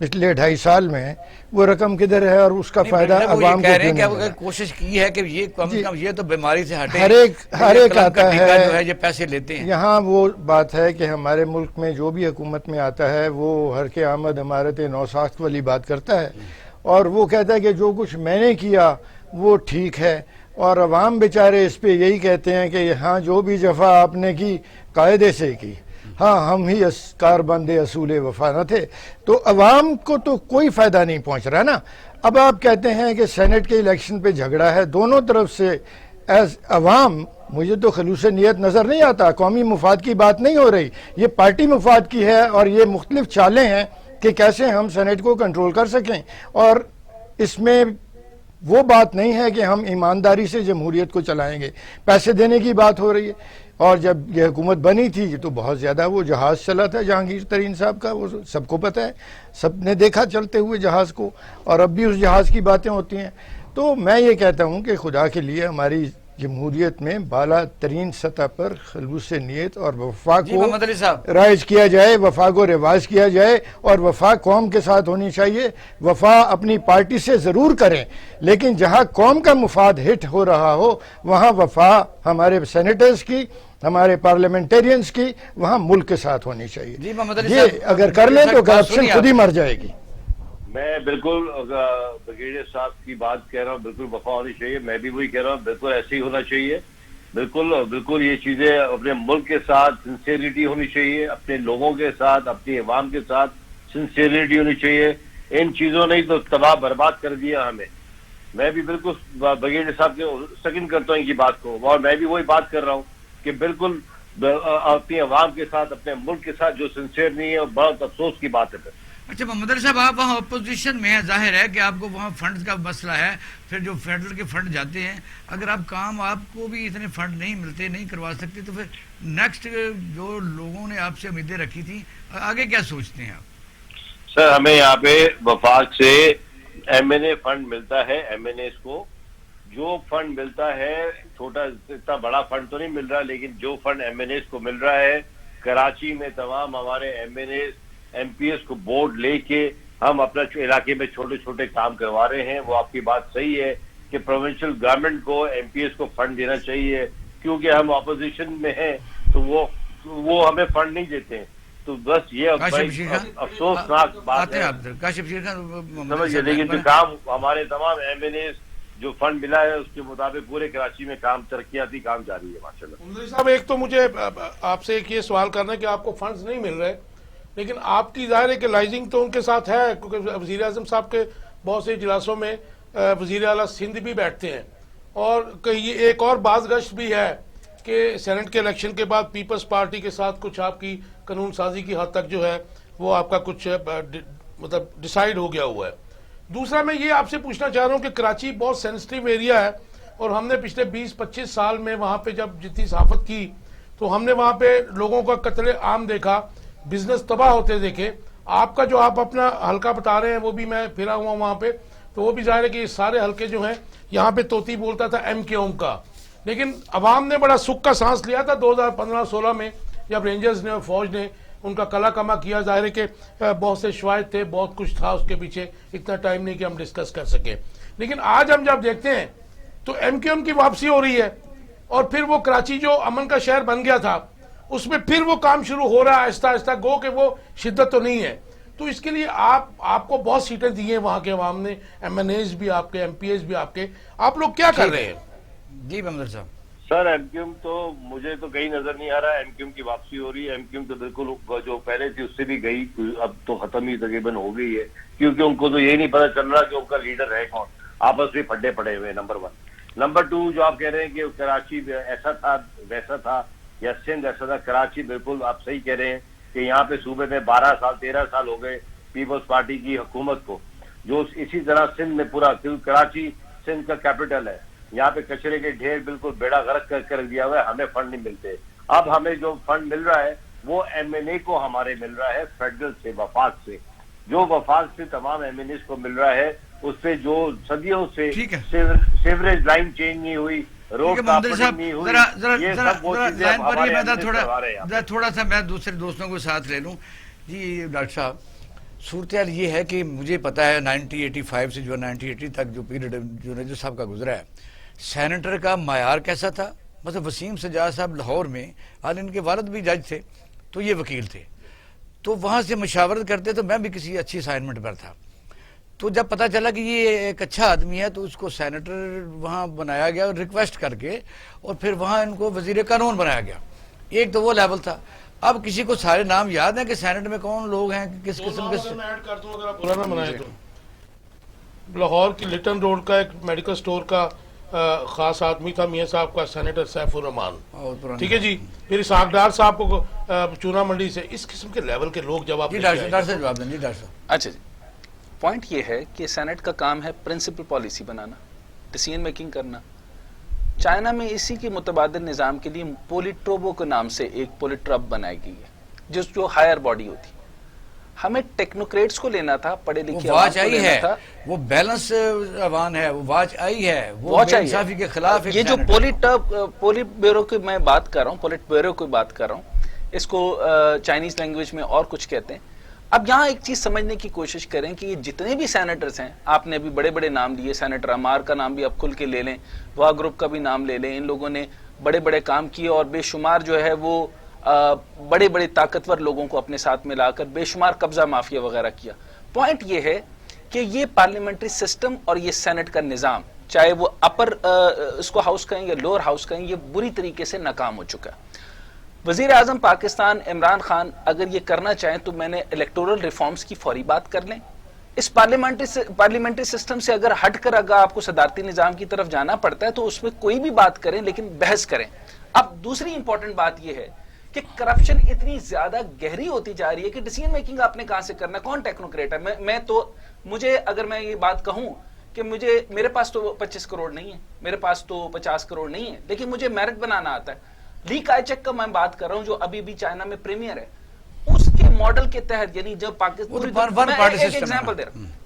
Speaker 6: پچھلے 2.5 سال میں، وہ رقم کدھر ہے اور اس کا فائدہ عوام کو کیوں نہیں ملا؟
Speaker 2: کوشش کی ہے کہ یہ کم سے کم یہ تو بیماری سے ہٹے.
Speaker 6: ہر ایک آتا ہے
Speaker 2: جو ہے یہ پیسے لیتے ہیں.
Speaker 6: یہاں وہ بات ہے کہ ہمارے ملک میں جو بھی حکومت میں آتا ہے وہ ہر کے آمد عمارت نوساخت والی بات کرتا ہے، اور وہ کہتا ہے کہ جو کچھ میں نے کیا وہ ٹھیک ہے. اور عوام بیچارے اس پہ یہی کہتے ہیں کہ یہاں جو بھی جفا آپ نے کی قاعدے سے کی، ہاں ہم ہی کار بندے اصول وفا نہ تھے. تو عوام کو تو کوئی فائدہ نہیں پہنچ رہا نا. اب آپ کہتے ہیں کہ سینٹ کے الیکشن پہ جھگڑا ہے دونوں طرف سے. ایز عوام مجھے تو خلوص نیت نظر نہیں آتا. قومی مفاد کی بات نہیں ہو رہی، یہ پارٹی مفاد کی ہے، اور یہ مختلف چالیں ہیں کہ کیسے ہم سینٹ کو کنٹرول کر سکیں. اور اس میں وہ بات نہیں ہے کہ ہم ایمانداری سے جمہوریت کو چلائیں گے. پیسے دینے کی بات ہو رہی ہے. اور جب یہ حکومت بنی تھی تو بہت زیادہ وہ جہاز چلا تھا جہانگیر ترین صاحب کا، وہ سب کو پتہ ہے، سب نے دیکھا چلتے ہوئے جہاز کو، اور اب بھی اس جہاز کی باتیں ہوتی ہیں. تو میں یہ کہتا ہوں کہ خدا کے لیے ہماری جمہوریت میں بالا ترین سطح پر خلوص نیت اور وفا کو
Speaker 2: محمد علی صاحب
Speaker 6: رائج کیا جائے، وفا کو رواج کیا جائے، اور وفا قوم کے ساتھ ہونی چاہیے. وفا اپنی پارٹی سے ضرور کریں، لیکن جہاں قوم کا مفاد ہٹ ہو رہا ہو وہاں وفا ہمارے سینیٹرز کی، ہمارے پارلیمنٹیرینز کی، وہاں ملک کے ساتھ ہونی چاہیے.
Speaker 2: جی محمد علی
Speaker 6: یہ
Speaker 2: صاحب
Speaker 6: اگر کر لیں تو کرپشن خود ہی مر جائے گی.
Speaker 4: میں بالکل بریگیڈیئر صاحب کی بات کہہ رہا ہوں، بالکل وفا ہونی چاہیے. میں بھی وہی کہہ رہا ہوں، بالکل ایسے ہی ہونا چاہیے. بالکل یہ چیزیں اپنے ملک کے ساتھ سنسیئرٹی ہونی چاہیے، اپنے لوگوں کے ساتھ، اپنی عوام کے ساتھ سنسیئرٹی ہونی چاہیے. ان چیزوں نے تو تباہ برباد کر دیا ہمیں. میں بھی بالکل بریگیڈیئر صاحب کے سیکنڈ کرتا ہوں ان کی بات کو، اور میں بھی وہی بات کر رہا ہوں کہ بالکل اپنی عوام کے ساتھ، اپنے ملک کے ساتھ جو سنسیئر نہیں ہے، اور بہت افسوس کی بات ہے.
Speaker 2: اچھا محمد علی صاحب، آپ وہاں اپوزیشن میں ہیں، ظاہر ہے کہ آپ کو وہاں فنڈز کا مسئلہ ہے، پھر جو فیڈرل کے فنڈ جاتے ہیں، اگر آپ کام آپ کو بھی اتنے فنڈ نہیں ملتے، نہیں کروا سکتے، تو پھر نیکسٹ جو لوگوں نے آپ سے امیدیں رکھی تھیں آگے کیا سوچتے ہیں آپ؟
Speaker 4: سر ہمیں یہاں پہ وفاق سے ایم این اے فنڈ ملتا ہے. ایم این ایز کو جو فنڈ ملتا ہے، چھوٹا اتنا بڑا فنڈ تو نہیں مل رہا، لیکن جو فنڈ ایم این ایز کو مل رہا ہے، کراچی میں تمام ہمارے MNAs MPs کو بورڈ لے کے ہم اپنا علاقے میں چھوٹے چھوٹے کام کروا رہے ہیں. وہ آپ کی بات صحیح ہے کہ پروونشل گورنمنٹ کو ایم پی ایس کو فنڈ دینا چاہیے، کیونکہ ہم اپوزیشن میں ہیں تو وہ ہمیں فنڈ نہیں دیتے ہیں. تو بس یہ افسوسناک بات ہے. سمجھیے، لیکن جو کام ہمارے تمام ایم این اے جو فنڈ ملا ہے اس کے مطابق پورے کراچی میں کام ترقیاتی کام جاری ہے ماشاء اللہ.
Speaker 3: صاحب ایک تو مجھے آپ سے ایک یہ سوال کرنا ہے کہ آپ کو فنڈز نہیں مل رہے، لیکن آپ کی ظاہر ہے کہ لائزنگ تو ان کے ساتھ ہے، کیونکہ وزیر اعظم صاحب کے بہت سے اجلاسوں میں وزیر اعلیٰ سندھ بھی بیٹھتے ہیں، اور یہ ایک اور باز گشت بھی ہے کہ سینٹ کے الیکشن کے بعد پیپلز پارٹی کے ساتھ کچھ آپ کی قانون سازی کی حد تک جو ہے وہ آپ کا کچھ مطلب ڈیسائیڈ ہو گیا ہوا ہے. دوسرا میں یہ آپ سے پوچھنا چاہ رہا ہوں کہ کراچی بہت سینسٹیو ایریا ہے، اور ہم نے پچھلے 20-25 سال میں وہاں پہ جب جتنی صحافت کی تو ہم نے وہاں پہ لوگوں کا قتل عام دیکھا، بزنس تباہ ہوتے دیکھے. آپ کا جو آپ اپنا حلقہ بتا رہے ہیں وہ بھی میں پھرا ہوا وہاں پہ، تو وہ بھی ظاہر ہے کہ یہ سارے حلقے جو ہیں، یہاں پہ توتی بولتا تھا ایم کے اوم کا، لیکن عوام نے بڑا سکھ کا سانس لیا تھا 2015-16 میں جب رینجرز نے اور فوج نے ان کا کلا کما کیا. ظاہر ہے کہ بہت سے شواہد تھے، بہت کچھ تھا اس کے پیچھے، اتنا ٹائم نہیں کہ ہم ڈسکس کر سکیں. لیکن آج ہم جب دیکھتے ہیں تو ایم کے ایم کی واپسی ہو رہی ہے، اور پھر وہ کراچی جو امن کا شہر بن گیا تھا اس میں پھر وہ کام شروع ہو رہا ہے آہستہ آہستہ، گو کہ وہ شدت تو نہیں ہے. تو اس کے لیے آپ کو بہت سیٹیں دی ہیں وہاں کے عوام نے، ایم این ایز بھی آپ کے، ایم پی ایز بھی آپ کے، آپ لوگ کیا کر رہے ہیں؟
Speaker 2: جی محمد صاحب.
Speaker 4: سر ایم کیو ایم تو مجھے تو کہیں نظر نہیں آ رہا ہے ایم کیو ایم کی واپسی ہو رہی ہے. ایم کیو ایم تو بالکل جو پہلے تھی اس سے بھی گئی، اب تو ختم ہی تقریباً ہو گئی ہے، کیونکہ ان کو تو یہی نہیں پتہ چل رہا کہ ان کا لیڈر ہے کون، آپس میں پھڈے پڑے ہوئے. نمبر 1. نمبر 2 جو آپ کہہ رہے ہیں کہ کراچی ایسا تھا ویسا تھا، یا سندھ ایسا تھا، کراچی بالکل آپ صحیح کہہ رہے ہیں کہ یہاں پہ صوبے میں 12 سال 13 سال ہو گئے پیپلز پارٹی کی حکومت کو، جو اسی طرح سندھ میں پورا، کراچی سندھ کا کیپٹل ہے، یہاں پہ کچرے کے ڈھیر بالکل بیڑا غرق کر رکھ دیا ہوا ہے. ہمیں فنڈ نہیں ملتے. اب ہمیں جو فنڈ مل رہا ہے وہ ایم این اے کو ہمارے مل رہا ہے فیڈرل سے، وفاق سے. جو وفاق سے تمام ایم این ایز کو مل رہا ہے، اس پہ جو صدیوں سے سیوریج لائن چینج نہیں ہوئی، روڈ نہیں ہوئی، یہ سب وہ چیزیں ہمارے
Speaker 2: تھوڑا سا میں دوسرے دوستوں کو ساتھ لے لوں. جی ڈاکٹر صاحب، صورتحال یہ ہے کہ مجھے پتا ہے 1985 سے جو 1980 تک جو پیریڈ جو صاحب کا گزرا ہے، سینیٹر کا معیار کیسا تھا. مثلا وسیم سجاد صاحب لاہور میں، آج ان کے والد بھی جج تھے تو یہ وکیل تھے، تو وہاں سے مشاورت کرتے تو میں بھی کسی اچھی اسائنمنٹ پر تھا. تو جب پتا چلا کہ یہ ایک اچھا آدمی ہے تو اس کو سینیٹر وہاں بنایا گیا ریکویسٹ کر کے، اور پھر وہاں ان کو وزیر قانون بنایا گیا. ایک تو وہ لیول تھا. اب کسی کو سارے نام یاد ہیں کہ سینٹ میں کون لوگ ہیں، کس قسم کے.
Speaker 3: لاہور کی لٹن روڈ کا ایک میڈیکل سٹور کا خاص آدمی تھا میاں صاحب کا، سینیٹر سیف الرحمان، ٹھیک ہے جی. پھر اسحاق ڈار صاحب کو چونا منڈی سے. اس قسم کے لیول کے لوگ جب آپ
Speaker 5: اچھا جی، پوائنٹ یہ ہے کہ سینٹ کا کام ہے پرنسپل پالیسی بنانا، ڈیسیژن میکنگ کرنا. چائنا میں اسی کے متبادل نظام کے لیے پولیٹروبو کے نام سے ایک پولیٹرب بنائی گئی ہے، جو ہائر باڈی ہوتی. ہمیں ٹیکنوکریٹس کو لینا تھا, پڑھے لکھے
Speaker 2: وہ واچ آئی ہے,
Speaker 5: تھا.
Speaker 2: وہ بیلنس عوام ہے, وہ واچ آئی ہے, وہ
Speaker 5: واچ
Speaker 2: بے
Speaker 5: آئی
Speaker 2: انصافی کے خلاف.
Speaker 5: یہ جو پولیٹ بیورو کی میں بات کر رہا ہوں, پولیٹ بیورو کی بات کر رہا ہوں, اس کو چائنیز لینگویج میں اور کچھ کہتے ہیں. اب یہاں ایک چیز سمجھنے کی کوشش کریں کہ یہ جتنے بھی سینیٹرز ہیں, آپ نے ابھی بڑے بڑے نام لیے, سینیٹر امار کا نام بھی آپ کھل کے لے لیں, وا گروپ کا بھی نام لے لیں, ان لوگوں نے بڑے بڑے کام کیے اور بے شمار جو ہے وہ بڑے بڑے طاقتور لوگوں کو اپنے ساتھ ملا کر بے شمار قبضہ مافیا وغیرہ کیا. پوائنٹ یہ ہے کہ یہ پارلیمنٹری سسٹم اور یہ سینٹ کا نظام, چاہے وہ اپر اس کو ہاؤس کہیں یا لوور ہاؤس کہیں, یہ بری طریقے سے ناکام ہو چکا ہے. وزیر اعظم پاکستان عمران خان اگر یہ کرنا چاہیں تو میں نے الیکٹورل ریفارمز کی فوری بات کر لیں. اس پارلیمنٹری سسٹم سے اگر ہٹ کر اگر آپ کو صدارتی نظام کی طرف جانا پڑتا ہے تو اس میں کوئی بھی بات کریں لیکن بحث کریں. اب دوسری امپورٹنٹ بات یہ ہے کہ کرپشن اتنی زیادہ گہری ہوتی جا رہی ہے کہ ڈیسیژن میکنگ آپ نے کہاں سے کرنا ہے, کون ٹیکنوکریٹ ہے. میں تو مجھے اگر میں یہ بات کہوں کہ میرے پاس تو 25 کروڑ نہیں ہے, میرے پاس تو 50 کروڑ نہیں ہے, لیکن مجھے میرٹ بنانا آتا ہے. لی کائی چیک کا میں بات کر رہا ہوں جو ابھی بھی چائنا میں پریمیئر ہے, اس کے ماڈل کے تحت, یعنی جب پاکستان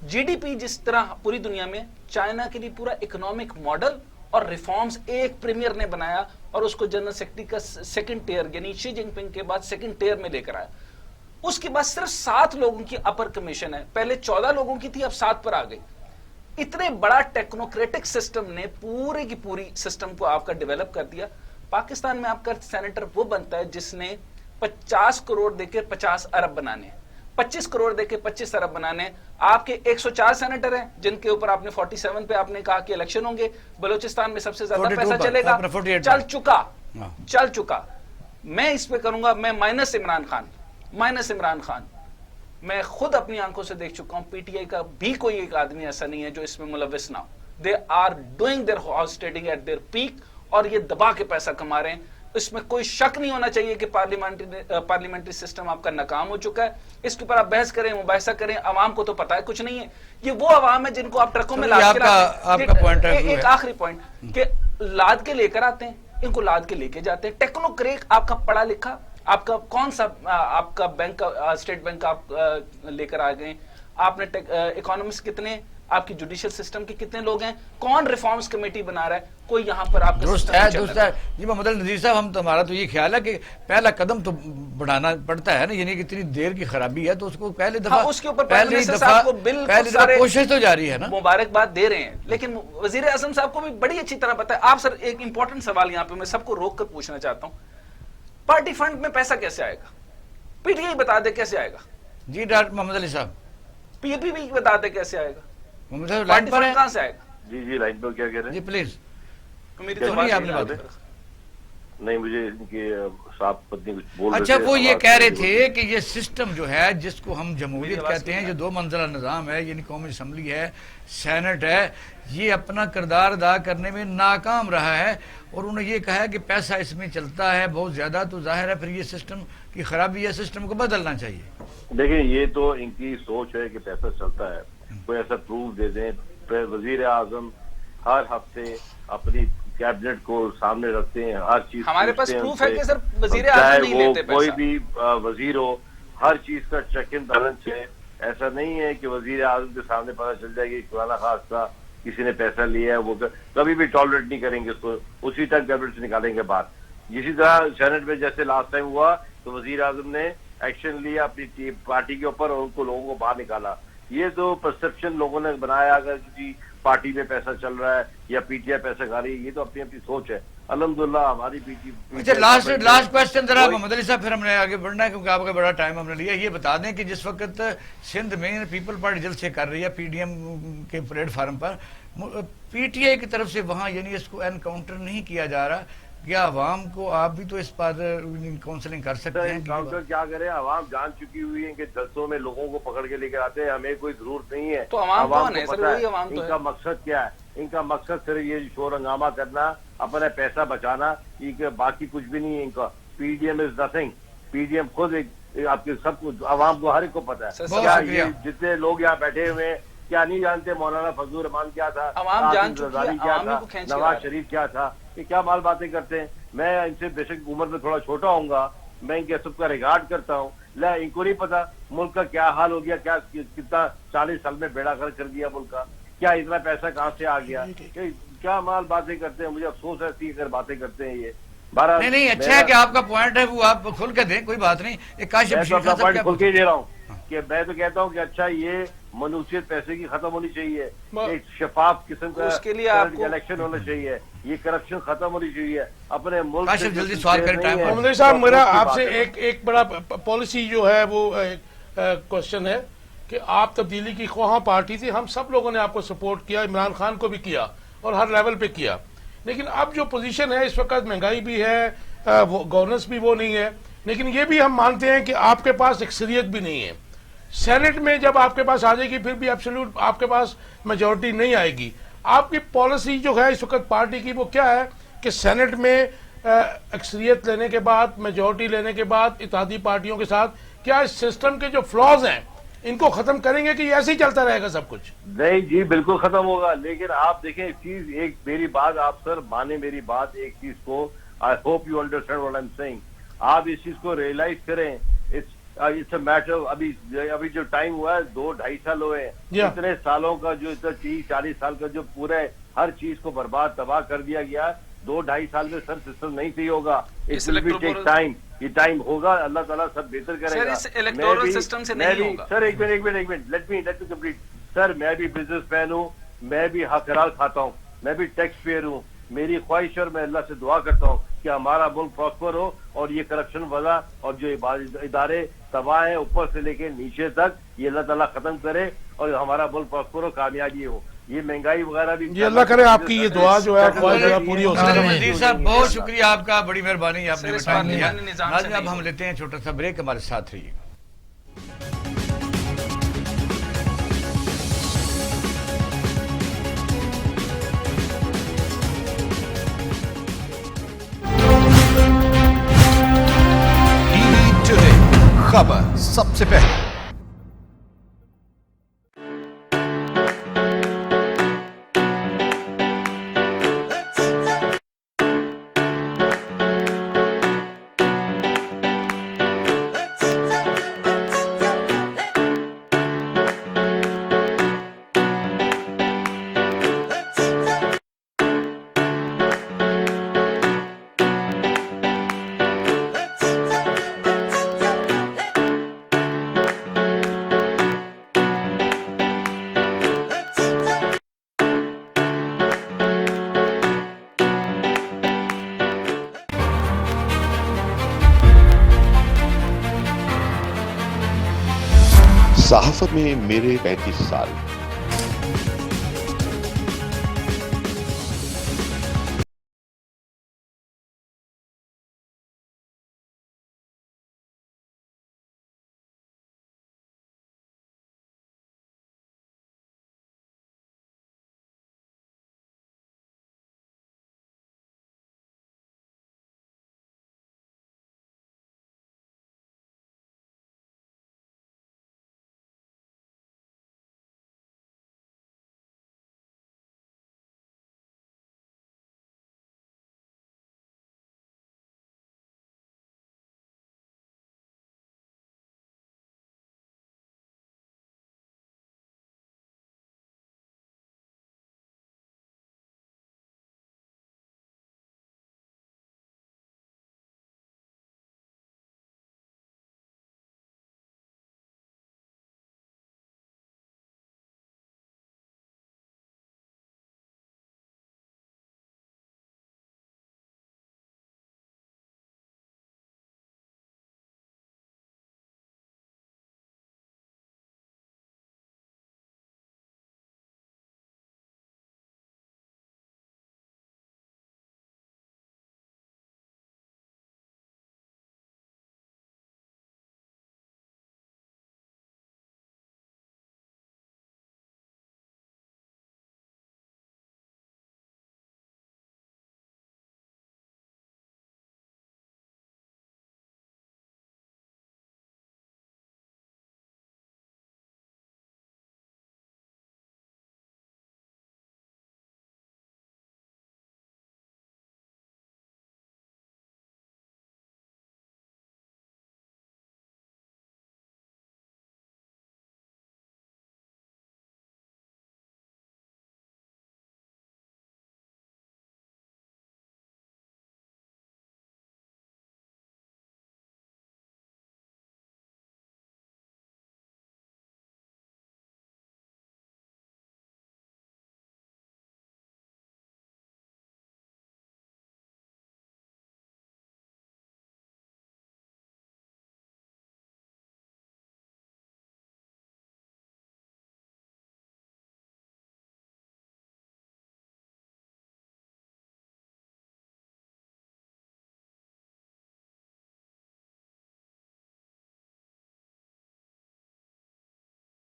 Speaker 5: جی ڈی پی جس طرح پوری دنیا میں, چائنا کے لیے پورا اکنامک ماڈل اور ریفارمز ایک پریمیئر نے بنایا اور اس کو جنرل سیکرٹری کا سیکنڈ ٹیئر یعنی شی جن پنگ کے بعد سیکنڈ ٹیئر میں لے کر آیا. اس کے بعد صرف 7 لوگوں کی اپر کمیشن ہے, پہلے 14 لوگوں کی تھی, اب 7 پر آ گئی. اتنے بڑا ٹیکنوکریٹک سسٹم نے پورے کی پوری سسٹم کو آپ کا ڈیولپ کر دیا. پاکستان میں آپ کا سینیٹر وہ بنتا ہے جس نے 50 کروڑ دے کے 50 ارب بنانے, 25 کروڑ دے کے 25 ارب بنانے. آپ کے 104 سینیٹر ہیں جن کے اوپر آپ نے 47 پہ آپ نے کہا کہ الیکشن ہوں گے. بلوچستان میں سب سے زیادہ پیسہ چلے گا, چل چکا. میں اس پہ کروں گا, میں مائنس عمران خان میں خود اپنی آنکھوں سے دیکھ چکا ہوں. پی ٹی آئی کا بھی کوئی ایک آدمی ایسا نہیں ہے جو اس میں ملوث نہ ہو. They are doing their horse trading at their peak, اور یہ دبا کے پیسہ کما رہے ہیں. اس میں کوئی شک نہیں ہونا چاہیے کہ پارلیمنٹری سسٹم آپ کا ناکام ہو چکا ہے. اس کے اوپر آپ بحث کریں, مباحثہ کریں, عوام کو تو پتا ہے کچھ نہیں ہے. یہ وہ عوام ہے جن کو آپ ٹرکوں میں لاد کے, ایک آخری پوائنٹ, کہ لاد کے لے کر آتے ہیں, ان کو لاد کے لے کے جاتے ہیں. ٹیکنوکریٹ آپ کا پڑھا لکھا, آپ کا کون سا آپ کا بینک, اسٹیٹ بینک آپ لے کر آ گئے, آپ نے اکانومسٹ کتنے, آپ کی جوڈیشل سسٹم کے کتنے لوگ ہیں, کون ریفارمز کمیٹی بنا رہا ہے, کوئی یہاں پر آپ
Speaker 2: درست ہے. جی محمد علی نذیر صاحب, ہمارا تو یہ خیال ہے کہ پہلا قدم تو بڑھانا پڑتا ہے نا, یعنی کہ اتنی دیر کی خرابی ہے تو اس کو پہلے دفعہ
Speaker 5: اس کے اوپر
Speaker 2: کوشش تو جاری ہے نا,
Speaker 5: مبارکباد دے رہے ہیں. لیکن وزیر اعظم صاحب کو بھی بڑی اچھی طرح پتا ہے. آپ سر ایک امپورٹنٹ سوال یہاں پہ میں سب کو روک کر پوچھنا چاہتا ہوں, پارٹی فنڈ میں پیسہ کیسے آئے گا؟ پی ٹی آئی بتا دے کیسے آئے گا.
Speaker 2: جی ڈاکٹر محمد علی صاحب,
Speaker 5: پی اے پی بھی بتا دے کیسے آئے گا,
Speaker 2: لائن پر
Speaker 5: کہاں سے آئے گا؟
Speaker 4: جی لائن پر کیا کہہ رہے ہیں؟
Speaker 2: جی پلیز.
Speaker 4: نہیں مجھے ان کے صاحب پتنی کچھ بول رہے
Speaker 2: اچھا, وہ یہ کہہ رہے تھے کہ یہ سسٹم جو ہے جس کو ہم جمہوریت کہتے ہیں, جو 2 منزلہ نظام ہے, یعنی قومی اسمبلی ہے, سینٹ ہے, یہ اپنا کردار ادا کرنے میں ناکام رہا ہے. اور انہوں نے یہ کہا ہے کہ پیسہ اس میں چلتا ہے بہت زیادہ, تو ظاہر ہے پھر یہ سسٹم کی خرابی ہے, سسٹم کو بدلنا چاہیے.
Speaker 4: دیکھیں یہ تو ان کی سوچ ہے کہ پیسہ چلتا ہے, کوئی ایسا پروف دے دیں. وزیر اعظم ہر ہفتے اپنی کیبنٹ کو سامنے رکھتے ہیں, ہر چیز
Speaker 5: ہمارے پاس پروف ہے کہ سر وزیر اعظم نہیں لیتے پیسہ,
Speaker 4: کوئی بھی وزیر ہو, ہر چیز کا چیک اینڈ بیلنس ہے. ایسا نہیں ہے کہ وزیر اعظم کے سامنے پتہ چل جائے کہ فلانا خاص کا کسی نے پیسہ لیا ہے, وہ کبھی بھی ٹالریٹ نہیں کریں گے اس کو, اسی ٹائم کیبنٹ سے نکالیں گے بات. اسی طرح سینٹ میں جیسے لاسٹ ٹائم ہوا تو وزیر اعظم نے ایکشن لیا اپنی پارٹی کے اوپر اور ان کو لوگوں کو باہر نکالا. یہ تو پرسپشن لوگوں نے بنایا اگر کسی پارٹی میں پیسہ چل رہا ہے یا پی ٹی آئی پیسہ کھا رہی ہے, یہ تو اپنی اپنی سوچ ہے. الحمدللہ ہماری پی ٹی
Speaker 2: اچھا لاسٹ کوشچن ذرا محمد علی صاحب, پھر ہم نے آگے بڑھنا ہے کیونکہ آپ کا بڑا ٹائم ہم نے لیا. یہ بتا دیں کہ جس وقت سندھ میں پیپل پارٹی جلسے کر رہی ہے پی ڈی ایم کے plate form per, P T I کی طرف سے وہاں یعنی اس کو انکاؤنٹر نہیں کیا جا رہا, کیا عوام کو آپ بھی تو اس پر کاؤنسلنگ کر سکتے ہیں؟
Speaker 4: کاؤنسلر کیا کریں, عوام جان چکی ہوئی ہے کہ جلسوں میں لوگوں کو پکڑ کے لے کر آتے ہیں, ہمیں کوئی ضرورت نہیں ہے.
Speaker 5: تو عوام
Speaker 4: کو پتا ہے ان کا مقصد کیا ہے. ان کا مقصد صرف یہ شور ہنگامہ کرنا, اپنا پیسہ بچانا, باقی کچھ بھی نہیں ہے ان کا. PDM is nothing. PDM خود آپ کے سب کچھ عوام کو ہر ایک کو پتا ہے. جتنے لوگ یہاں بیٹھے ہوئے ہیں کیا نہیں جانتے مولانا فضل الرحمان کیا تھا, نواز شریف کیا تھا, یہ کیا مال باتیں کرتے ہیں. میں ان سے بے شک عمر میں تھوڑا چھوٹا ہوں گا, میں ان کے سب کا ریگارڈ کرتا ہوں, لا ان کو نہیں پتا ملک کا کیا حال ہو گیا, کیا کتنا 40 سال میں بیڑا غرق کر دیا ملک کا, کیا اتنا پیسہ کہاں سے آ گیا, کیا مال باتیں کرتے ہیں. مجھے افسوس ہے اگر باتیں کرتے ہیں یہ.
Speaker 2: نہیں اچھا ہے کہ آپ کا پوائنٹ ہے وہ آپ کھل کے دیں, کوئی بات نہیں. ایک کاشف بشیر خان صاحب
Speaker 4: کھل کے ہی دے رہا ہوں کہ میں تو کہتا ہوں کہ اچھا یہ منوسیت پیسے کی ختم ہونی چاہیے, ایک شفاف قسم کا
Speaker 5: اس کے لیے آپ کو
Speaker 4: الیکشن ہونا چاہیے, یہ کرپشن ختم ہونی چاہیے اپنے ملک سے.
Speaker 2: کاشف جلدی سوال کریں, ٹائم
Speaker 3: محمد علی صاحب میرا آپ سے ایک بڑا پالیسی جو ہے وہ کوشچن ہے کہ آپ تبدیلی کی خواہاں پارٹی تھی, ہم سب لوگوں نے آپ کو سپورٹ کیا, عمران خان کو بھی کیا اور ہر لیول پہ کیا, لیکن اب جو پوزیشن ہے اس وقت مہنگائی بھی ہے, گورننس بھی وہ نہیں ہے, لیکن یہ بھی ہم مانتے ہیں کہ آپ کے پاس اکثریت بھی نہیں ہے. سینٹ میں جب آپ کے پاس آ جائے گی پھر بھی ایبسولوٹ آپ کے پاس میجورٹی نہیں آئے گی. آپ کی پالیسی جو ہے اس وقت پارٹی کی وہ کیا ہے کہ سینٹ میں اکثریت لینے کے بعد, میجورٹی لینے کے بعد اتحادی پارٹیوں کے ساتھ کیا اس سسٹم کے جو فلاز ہیں ان کو ختم کریں گے کہ یہ ایسے ہی چلتا رہے گا سب کچھ؟
Speaker 4: نہیں جی بالکل ختم ہوگا, لیکن آپ دیکھیں ایک چیز, ایک میری بات آپ سر مانے میری بات, ایک چیز کو I hope you understand what I am saying, آپ اس چیز کو ریئلائز کریں. اٹس اے میٹر, ابھی جو ٹائم ہوا ہے 2-2.5 سال ہوئے ہیں, اتنے سالوں کا جو 30-40 سال کا جو پورے ہر چیز کو برباد تباہ کر دیا گیا, 2-2.5 سال میں سر سسٹم نہیں صحیح ہوگا. It will be take time, یہ ٹائم ہوگا, اللہ تعالیٰ سب بہتر کرے گا.
Speaker 5: سر اس الیکٹورل سسٹم سے نہیں ہوگا.
Speaker 4: سر ایک منٹ لیٹ می کمپلیٹ. سر میں بھی بزنس مین ہوں, میں بھی حق حلال کھاتا ہوں, میں بھی ٹیکس پیئر ہوں. میری خواہش اور میں اللہ سے دعا کرتا ہوں کہ ہمارا ملک پراسپر ہو اور یہ کرپشن وضع اور جو ادارے تباہ ہیں اوپر سے لے کے نیچے تک, یہ اللہ تعالیٰ ختم کرے اور ہمارا ملک پراسپر ہو, کامیابی ہو. یہ مہنگائی وغیرہ بھی
Speaker 3: یہ اللہ کرے آپ کی یہ دعا جو ہے پوری ہو سکے.
Speaker 2: وزیر صاحب بہت شکریہ آپ کا, بڑی مہربانی, آپ نے ٹائم دیا. ناظرین اب ہم لیتے ہیں چھوٹا سا بریک, ہمارے ساتھ رہیے.
Speaker 7: خبر سب سے پہلے.
Speaker 8: صحافت میں میرے 35 سال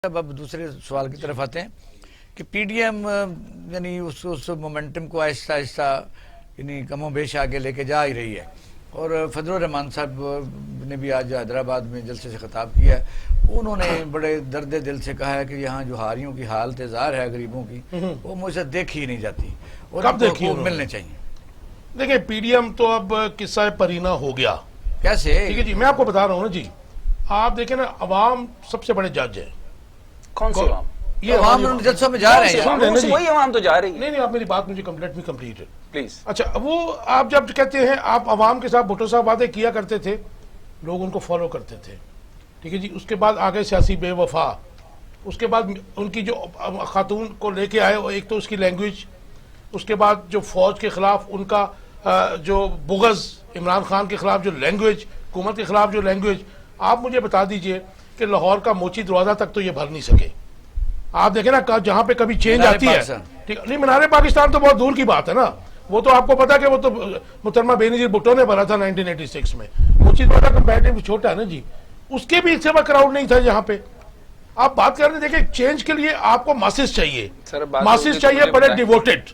Speaker 2: اب دوسرے سوال کی طرف آتے ہیں کہ پی ڈی ایم یعنی اس مومنٹم کو آہستہ آہستہ یعنی کم و بیش آگے لے کے جا ہی رہی ہے، اور فضل الرحمان صاحب نے بھی آج حیدرآباد میں جلسے سے خطاب کیا ہے، انہوں نے بڑے درد دل سے کہا ہے کہ یہاں جو حاریوں کی حالت زار ہے غریبوں کی وہ مجھ سے دیکھی ہی نہیں جاتی اور
Speaker 3: کب دیکھی
Speaker 2: ملنے چاہیے.
Speaker 3: دیکھیں پی ڈی ایم تو اب قصہ پرینا ہو گیا.
Speaker 2: کیسے؟
Speaker 3: ٹھیک ہے جی، میں آپ کو بتا رہا ہوں نا جی، آپ دیکھیں نا عوام سب سے بڑے جج ہے.
Speaker 5: کون سی عوام؟
Speaker 2: یہ عوام جلسوں میں جا رہے ہیں،
Speaker 5: وہی عوام تو جا رہی ہے.
Speaker 3: نہیں آپ میری بات مجھے کمپلیٹ ہے
Speaker 5: پلیز.
Speaker 3: اچھا، وہ آپ جب کہتے ہیں آپ عوام کے ساتھ بھٹو صاحب وعدے کیا کرتے تھے، لوگ ان کو فالو کرتے تھے. ٹھیک ہے جی، اس کے بعد آگے سیاسی بے وفا، اس کے بعد ان کی جو خاتون کو لے کے آئے، ایک تو اس کی لینگویج، اس کے بعد جو فوج کے خلاف ان کا جو بغض، عمران خان کے خلاف جو لینگویج، حکومت کے خلاف جو لینگویج. آپ مجھے بتا دیجئے کہ لاہور کا موچی دروازہ تک تو یہ بھر نہیں سکے. آپ دیکھیں نا جہاں پہ کبھی چینج آتی ہے، نہیں مینار پاکستان تو بہت دور کی بات ہے نا، وہ تو آپ کو پتا کہ وہ تو محترمہ بے نظیر بھٹو نے بھرا تھا 1986 میں. موچی دروازہ کمپیریٹیولی چھوٹا ہے نا جی، اس کے بھی اس سے بڑا کراؤڈ نہیں تھا یہاں پہ. آپ بات کر رہے ہیں، دیکھیں چینج کے لیے آپ کو ماسز چاہیے، ماسز چاہیے بڑے ڈیووٹڈ،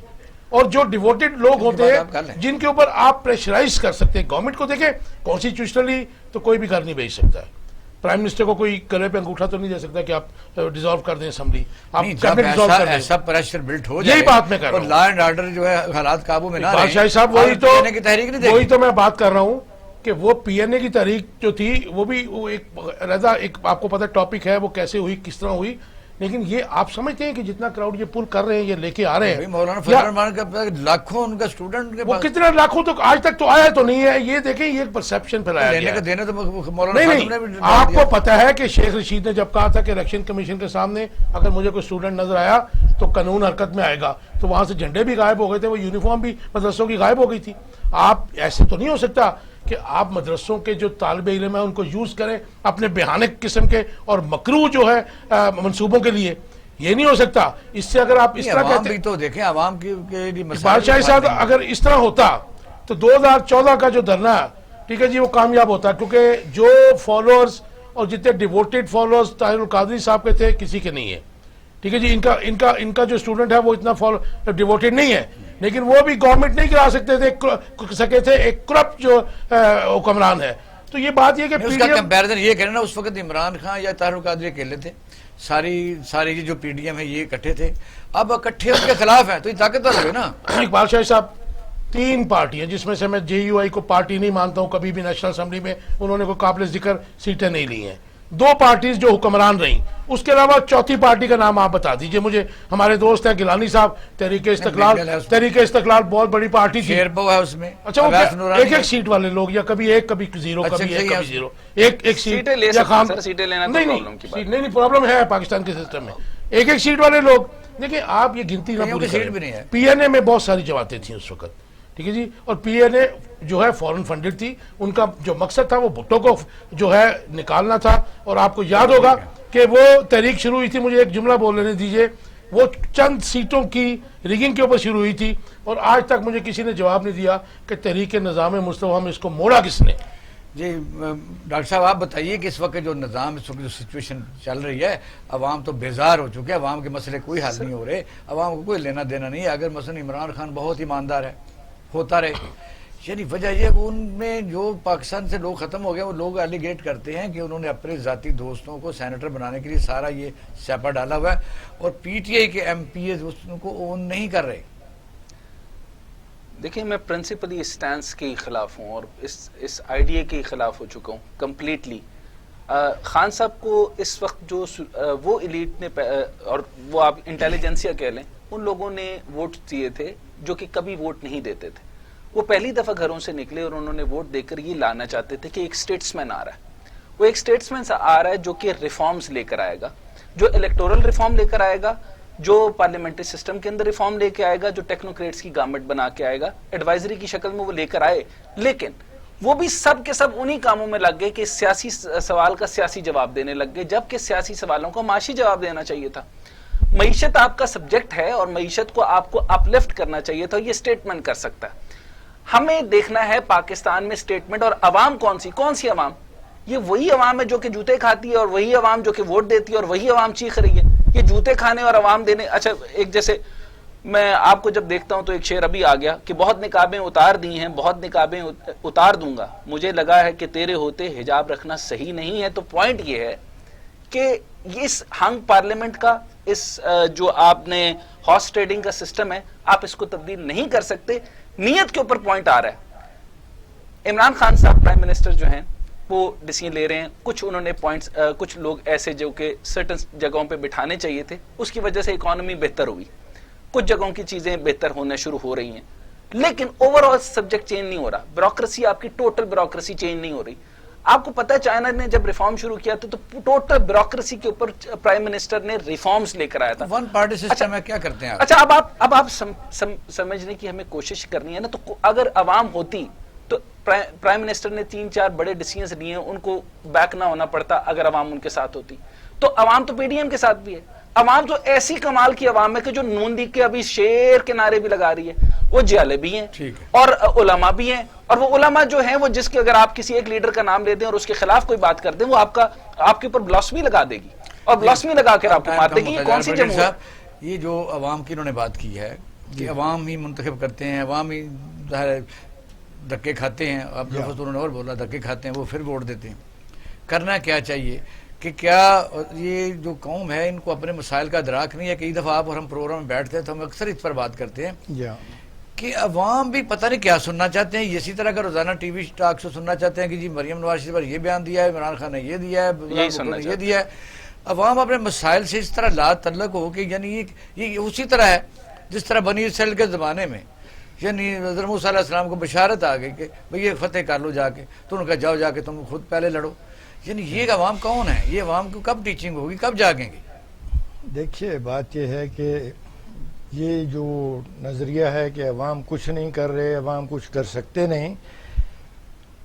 Speaker 3: اور جو ڈیووٹڈ لوگ ہوتے ہیں جن کے اوپر آپ پریشرائز کر سکتے ہیں. گورنمنٹ کو دیکھیں کانسٹیٹیوشنلی تو کوئی بھی گھر نہیں بھیج سکتا ہے. پرائم منسٹر کو کوئی گلے پہ انگوٹھا تو نہیں دے سکتا کہ آپ ڈیزالو کر دیں اسمبلی. آپ
Speaker 2: ایسا پریشر بلٹ ہو جائے،
Speaker 3: یہی بات میں کر رہا ہوں،
Speaker 2: لا اینڈ آرڈر جو ہے حالات قابو میں نہ رہے.
Speaker 3: بادشاہی صاحب وہی تو میں بات کر رہا ہوں کہ وہ پی این اے کی تحریک جو تھی وہ بھی ایک علیحدہ ایک آپ کو پتہ ٹاپک ہے، وہ کیسے ہوئی، کس طرح ہوئی. لیکن یہ آپ سمجھتے ہیں کہ جتنا کراؤڈ یہ پول کر رہے ہیں، یہ لے کے آ رہے ہیں،
Speaker 2: مولانا فضل الرحمان کا لاکھوں ان کا اسٹوڈنٹ کے
Speaker 3: وہ کتنے لاکھوں تک آج تک تو آیا تو نہیں ہے. یہ دیکھیں یہ پرسیپشن پھیلایا گیا ہے. نہیں آپ کو پتا ہے کہ شیخ رشید نے جب کہا تھا کہ الیکشن کمیشن کے سامنے اگر مجھے کوئی اسٹوڈنٹ نظر آیا تو قانون حرکت میں آئے گا، تو وہاں سے جھنڈے بھی غائب ہو گئے تھے، وہ یونیفارم بھی مدرسوں کی غائب ہو گئی تھی. آپ ایسے تو نہیں ہو سکتا کہ آپ مدرسوں کے جو طالب علم ہیں ان کو یوز کریں اپنے بہانک قسم کے اور مکروہ جو ہے منصوبوں کے لیے. یہ نہیں ہو سکتا. اس سے اگر آپ اس طرح کہتے ہیں
Speaker 2: تو دیکھیں عوام کی
Speaker 3: بادشاہی صاحب اگر اس طرح ہوتا تو 2014 کا جو دھرنا ہے، ٹھیک ہے جی، وہ کامیاب ہوتا، کیونکہ جو فالوورز اور جتنے ڈیووٹڈ فالوورز طاہر القادری صاحب کے تھے کسی کے نہیں ہے. ٹھیک ہے جی، ان کا جو اسٹوڈنٹ ہے وہ اتنا ڈیووٹڈ نہیں ہے، لیکن وہ بھی گورنمنٹ نہیں کرا سکتے تھے ایک کرپٹ جو حکمران ہے. تو یہ بات یہ کہ
Speaker 2: اس کا کمپیریزن یہ کرنا، اس وقت عمران خان یا طاہر القادری اکیلے تھے، ساری جو پی ڈی ایم ہے یہ اکٹھے تھے، اب اکٹھے ان کے خلاف ہیں تو یہ طاقتور ہوئے نا.
Speaker 3: اقبال شاہی صاحب 3 پارٹیاں، جس میں سے میں جے یو آئی کو پارٹی نہیں مانتا ہوں، کبھی بھی نیشنل اسمبلی میں انہوں نے کوئی قابل ذکر سیٹیں نہیں لی ہیں. 2 پارٹیز جو حکمران رہیں، اس کے علاوہ چوتھی پارٹی کا نام آپ بتا دیجئے مجھے. ہمارے دوست ہیں گیلانی صاحب، تحریک استقلال بہت بڑی پارٹی تھی.
Speaker 2: اس میں
Speaker 3: اچھا وہ ایک سیٹ والے لوگ، یا کبھی ایک کبھی زیرو، کبھی ایک کبھی زیرو، ایک سیٹ یا خام. نہیں پرابلم ہے پاکستان کے سسٹم میں، ایک سیٹ والے لوگ. دیکھیں آپ یہ گنتی نہ پوری کریں. پی این اے میں بہت ساری جماعتیں تھیں اس وقت، ٹھیک ہے جی، اور پی این اے جو ہے فورن فنڈڈ تھی. ان کا جو مقصد تھا وہ بھٹو کو جو ہے نکالنا تھا. اور آپ کو یاد ہوگا کہ وہ تحریک شروع ہوئی تھی، مجھے ایک جملہ بول لینے دیجئے، وہ چند سیٹوں کی ریگنگ کے اوپر شروع ہوئی تھی، اور آج تک مجھے کسی نے جواب نہیں دیا کہ تحریک نظام مصطفیٰ میں اس کو موڑا کس نے.
Speaker 2: جی ڈاکٹر صاحب آپ بتائیے کہ اس وقت جو نظام، اس وقت جو سچویشن چل رہی ہے، عوام تو بیزار ہو چکے، عوام کے مسئلے کوئی حل نہیں ہو رہے، عوام کو کوئی لینا دینا نہیں ہے. اگر مثلا عمران خان بہت ایماندار ہے، ہوتا رہے، یعنی وجہ یہ کہ ان میں جو پاکستان سے لوگ ختم ہو گئے، وہ لوگ ایلیگیٹ کرتے ہیں کہ انہوں نے اپنے ذاتی دوستوں کو سینیٹر بنانے کے لیے سارا یہ سیاپا ڈالا ہوا ہے، اور پی ٹی آئی کے ایم پی ایز اس کو اون نہیں کر رہے.
Speaker 5: دیکھیں میں پرنسپلی اس سٹینس کے خلاف ہوں اور اس آئیڈیا کے خلاف ہو چکا ہوں کمپلیٹلی. خان صاحب کو اس وقت جو وہ ایلیٹ نے اور وہ آپ انٹیلیجنسیا کہہ لیں، ان لوگوں نے ووٹ دیے تھے جو کہ کبھی ووٹ نہیں دیتے تھے. وہ پہلی دفعہ گھروں سے نکلے اور انہوں نے ووٹ دے کر یہ لانا چاہتے تھے کہ ایک سٹیٹسمین آ رہا ہے. وہ ایک سٹیٹسمین آ رہا ہے جو کہ ریفارمز لے کر آئے گا، جو الیکٹورل ریفارم لے کر آئے گا، جو پارلیمنٹری سسٹم کے اندر ریفارم لے کے آئے گا، جو ٹیکنوکریٹس کی گورنمنٹ بنا کے آئے گا، ایڈوائزری کی شکل میں وہ لے کر آئے. لیکن وہ بھی سب کے سب انہی کاموں میں لگ گئے کہ سیاسی سوال کا سیاسی جواب دینے لگ گئے، جبکہ سیاسی سوالوں کا معاشی جواب دینا چاہیے تھا. معیشت آپ کا سبجیکٹ ہے اور معیشت کو آپ کو اپ لفٹ کرنا چاہیے تھا. یہ سٹیٹمنٹ کر سکتا ہے. ہمیں دیکھنا ہے پاکستان میں سٹیٹمنٹ اور عوام کون سی عوام. یہ وہی عوام ہے جو کہ جوتے کھاتی ہے، اور وہی عوام جو کہ ووٹ دیتی ہے، اور وہی عوام چیخ رہی ہے. یہ جوتے کھانے اور عوام دینے. اچھا ایک جیسے میں آپ کو جب دیکھتا ہوں تو ایک شعر ابھی آ گیا کہ بہت نقابیں اتار دی ہیں، بہت نقابیں اتار دوں گا، مجھے لگا ہے کہ تیرے ہوتے حجاب رکھنا صحیح نہیں ہے. تو پوائنٹ یہ ہے کہ اس ہنگ پارلیمنٹ کا، اس جو آپ نے ہارس ٹریڈنگ کا سسٹم ہے، آپ اس کو تبدیل نہیں کر سکتے. نیت کے اوپر پوائنٹ آ رہا ہے. عمران خان صاحب پرائم منسٹر جو ہیں وہ ڈیسیژن لے رہے ہیں، کچھ انہوں نے پوائنٹس، کچھ لوگ ایسے جو کہ سرٹن جگہوں پہ بٹھانے چاہیے تھے، اس کی وجہ سے اکانومی بہتر ہوئی، کچھ جگہوں کی چیزیں بہتر ہونا شروع ہو رہی ہیں، لیکن اوور آل سبجیکٹ چینج نہیں ہو رہا. بیوروکریسی، آپ کی ٹوٹل بیوروکریسی چینج نہیں ہو رہی. آپ کو پتا ہے چائنا نے جب ریفارم شروع کیا تھا تو ٹوٹل بیوروکریسی کے اوپر پرائم منسٹر نے ریفارمز لے کر آیا تھا.
Speaker 2: ون پارٹی سسٹم ہے، کیا کرتے ہیں آپ؟
Speaker 5: اچھا اب آپ سمجھنے کی ہمیں کوشش کرنی ہے نا. تو اگر عوام ہوتی تو پرائم منسٹر نے 3-4 بڑے ڈیسیژنز لیے ہیں، ان کو بیک نہ ہونا پڑتا اگر عوام ان کے ساتھ ہوتی. تو عوام تو پی ڈی ایم کے ساتھ بھی ہے. عوام تو ایسی کمال کی عوام ہے کہ جو نون لیگ کے ابھی شیر کے نعرے بھی لگا رہی ہے، وہ جیالے بھی ہیں اور علماء بھی ہیں. اور وہ علماء جو ہیں وہ جس کے اگر آپ کسی ایک لیڈر کا نام لے دیں اور اس کے خلاف کوئی بات کر دیں، وہ آپ کے اوپر بلاسفی لگا دے گی، اور بلاسفی لگا کر آپ کو مار دے گی. یہ کون سی جمہوریت؟
Speaker 2: یہ جو عوام کی انہوں نے بات کی ہے کہ عوام ہی منتخب کرتے ہیں، عوام ہی دھکے کھاتے ہیں. اب لفظ انہوں نے اور بولا، دھکے کھاتے ہیں، وہ پھر ووٹ دیتے ہیں. کرنا کیا چاہیے کہ کیا یہ جو قوم ہے ان کو اپنے مسائل کا ادراک نہیں ہے؟ کئی دفعہ آپ اور ہم پروگرام میں بیٹھتے ہیں تو ہم اکثر اس پر بات کرتے ہیں کہ عوام بھی پتہ نہیں کیا سننا چاہتے ہیں. اسی طرح کا روزانہ ٹی وی ٹاک سے سننا چاہتے ہیں کہ جی مریم نواز شریف پر یہ بیان دیا ہے، عمران خان نے یہ دیا ہے، یہ دیا ہے. عوام اپنے مسائل سے اس طرح لا تعلق ہو کہ یعنی یہ اسی طرح ہے جس طرح بنی اسرائیل کے زمانے میں یعنی حضرت موسیٰ علیہ السلام کو بشارت آ گئی کہ بھئی یہ فتح کر لو جا کے، تو انہوں نے کہا جاؤ جا کے تم خود پہلے لڑو. یعنی یہ عوام کون ہے؟ یہ عوام کو کب ٹیچنگ ہوگی، کب جاگیں گے؟
Speaker 6: دیکھیے بات یہ ہے کہ یہ جو نظریہ ہے کہ عوام کچھ نہیں کر رہے، عوام کچھ کر سکتے نہیں،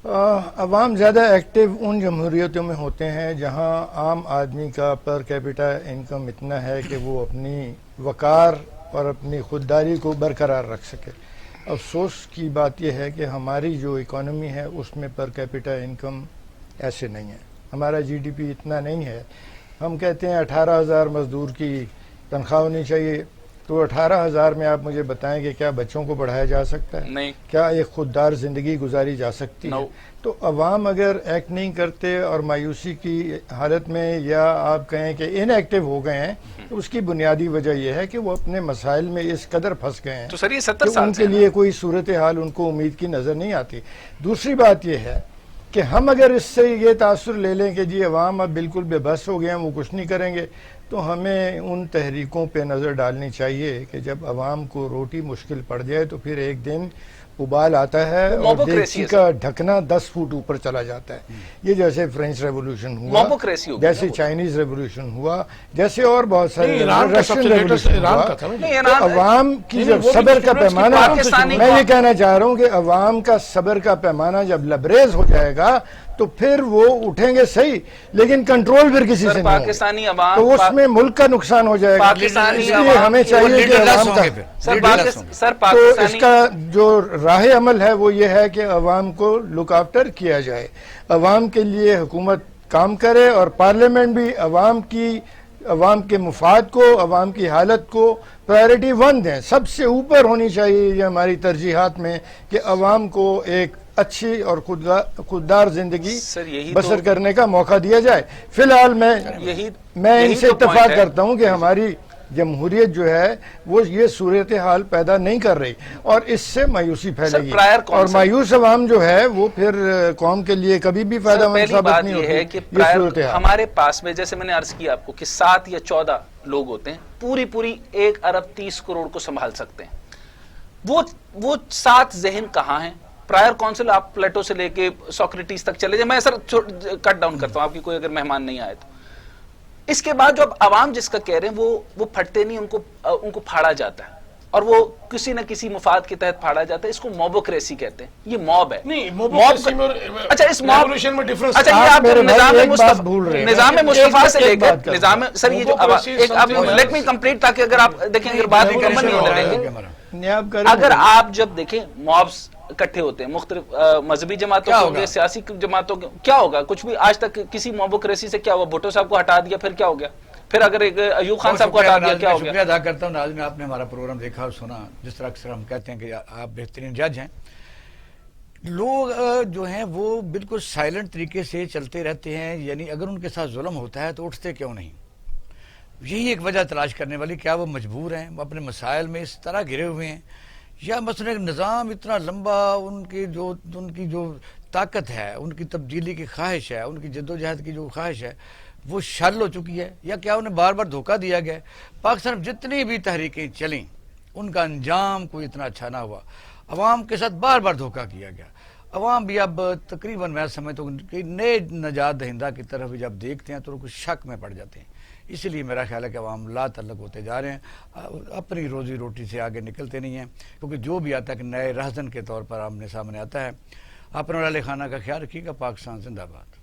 Speaker 6: عوام زیادہ ایکٹیو ان جمہوریتوں میں ہوتے ہیں جہاں عام آدمی کا پر کیپٹا انکم اتنا ہے کہ وہ اپنی وقار اور اپنی خودداری کو برقرار رکھ سکے. افسوس کی بات یہ ہے کہ ہماری جو اکانومی ہے اس میں پر کیپٹا انکم ایسے نہیں ہے. ہمارا جی ڈی پی اتنا نہیں ہے. ہم کہتے ہیں 18,000 مزدور کی تنخواہ ہونی چاہیے، تو 18,000 میں آپ مجھے بتائیں کہ کیا بچوں کو پڑھایا جا سکتا ہے؟
Speaker 5: نہیں.
Speaker 6: کیا ایک خوددار زندگی گزاری جا سکتی ہے؟ تو عوام اگر ایکٹ نہیں کرتے اور مایوسی کی حالت میں، یا آپ کہیں کہ ان ایکٹیو ہو گئے ہیں، تو اس کی بنیادی وجہ یہ ہے کہ وہ اپنے مسائل میں اس قدر پھنس گئے ہیں
Speaker 5: تو سر یہ 70
Speaker 6: کہ
Speaker 5: سال
Speaker 6: ان کے لیے کوئی صورتحال ان کو امید کی نظر نہیں آتی. دوسری بات یہ ہے کہ ہم اگر اس سے یہ تاثر لے لیں کہ جی عوام اب بالکل بے بس ہو گئے ہیں، وہ کچھ نہیں کریں گے، تو ہمیں ان تحریکوں پہ نظر ڈالنی چاہیے کہ جب عوام کو روٹی مشکل پڑ جائے تو پھر ایک دن ابال آتا ہے اور دیگچی کا ڈھکنا 10 فٹ اوپر چلا جاتا ہے. یہ جیسے فرینچ ریولوشن ہوا، جیسے چائنیز ریولوشن ہوا، جیسے اور بہت سارے رشین ریولوشن ہوا. تو عوام کی جب صبر کا پیمانہ، میں یہ کہنا چاہ رہا ہوں کہ عوام کا صبر کا پیمانہ جب لبریز ہو جائے گا تو پھر وہ اٹھیں گے صحیح، لیکن کنٹرول پھر کسی سے نہیں ہوگا، تو اس میں ملک کا نقصان ہو جائے گا. اس لیے ہمیں چاہیے کہ عوام کا، تو اس کا جو راہ عمل ہے وہ یہ ہے کہ عوام کو لک آفٹر کیا جائے، عوام کے لیے حکومت کام کرے، اور پارلیمنٹ بھی عوام کے مفاد کو، عوام کی حالت کو پرائرٹی 1 دیں. سب سے اوپر ہونی چاہیے یہ ہماری ترجیحات میں کہ عوام کو ایک اچھی اور خوددار زندگی بسر کرنے کا موقع دیا جائے. فی الحال میں ان سے اتفاق کرتا ہوں کہ ہماری جمہوریت جو ہے وہ یہ صورتحال پیدا نہیں کر رہی، اور اس سے مایوسی پھیلے گی، اور مایوس عوام جو ہے وہ پھر قوم کے لیے کبھی بھی فائدہ مند ثابت نہیں ہوتی. یہ صورتحال
Speaker 5: ہمارے پاس میں، جیسے میں نے عرض کیا آپ کو کہ 7 یا 14 لوگ ہوتے ہیں، پوری 1 ارب 30 کروڑ کو سنبھال سکتے ہیں. وہ 7 ذہن کہاں ہیں؟ پرائر کونسل آپ پلیٹو سے لے کے سوکریٹیز تک چلے جائیں. میں سر کٹ ڈاؤن کرتا ہوں، آپ کی کوئی اگر مہمان نہیں آئے تو. اس کے بعد جو اب عوام جس کا کہہ رہے ہیں وہ پھٹتے نہیں، ان کو پھاڑا جاتا ہے، اور وہ کسی نہ کسی مفاد کے تحت پھاڑا جاتا ہے. اس کو موبوکریسی کہتے ہیں. یہ موب ہے. اچھا اس موب، اچھا یہ آپ نظام مصطفیٰ سے لے کر نظام، سر یہ جو لیٹ می کمپلیٹ، تاکہ اگر آپ دیکھیں اگر بات مکمل نہیں ہونے دیں گے. اگر آپ جب دیکھیں موبس اکٹھے ہوتے ہیں, مختلف مذہبی جماعتوں
Speaker 2: کیا
Speaker 5: کے
Speaker 2: ہوگا؟
Speaker 5: ہوں گے, سیاسی جماعتوں کے, کیا ہوگا؟ کچھ بھی آج تک کسی موبوکریسی سے کیا ہوا؟ بھٹو صاحب کو ہٹا دیا, پھر کیا ہو گیا؟ پھر اگر ایوب خان صاحب کو ہٹا دیا کیا ہو گیا؟
Speaker 2: شکریہ ادا کرتا ہوں ناظرین, آپ نے ہمارا پروگرام دیکھا اور سنا. جس طرح اکثر ہم کہتے ہیں کہ آپ بہترین جج ہیں. لوگ جو ہیں وہ بالکل سائلنٹ طریقے سے چلتے رہتے ہیں, یعنی اگر ان کے ساتھ ظلم ہوتا ہے تو اٹھتے کیوں نہیں؟ یہی ایک وجہ تلاش کرنے والی, کیا وہ مجبور ہیں, وہ اپنے مسائل میں اس طرح گھرے ہوئے ہیں, یا مثلا ایک نظام اتنا لمبا, ان کی جو طاقت ہے, ان کی تبدیلی کی خواہش ہے, ان کی جدوجہد کی جو خواہش ہے وہ شل ہو چکی ہے, یا کیا انہیں بار بار دھوکہ دیا گیا؟ پاکستان میں جتنی بھی تحریکیں چلیں ان کا انجام کوئی اتنا اچھا نہ ہوا, عوام کے ساتھ بار بار دھوکہ کیا گیا. عوام بھی اب تقریباً میں سمجھتا ہوں کہ نئے نجات دہندہ کی طرف جب دیکھتے ہیں تو کچھ شک میں پڑ جاتے ہیں. اسی لیے میرا خیال ہے کہ عوام لا تعلق ہوتے جا رہے ہیں, اپنی روزی روٹی سے آگے نکلتے نہیں ہیں, کیونکہ جو بھی آتا ہے کہ نئے رہزن کے طور پر آمنے سامنے آتا ہے. اپنے والے خانہ کا خیال رکھیے گا. پاکستان زندہ باد.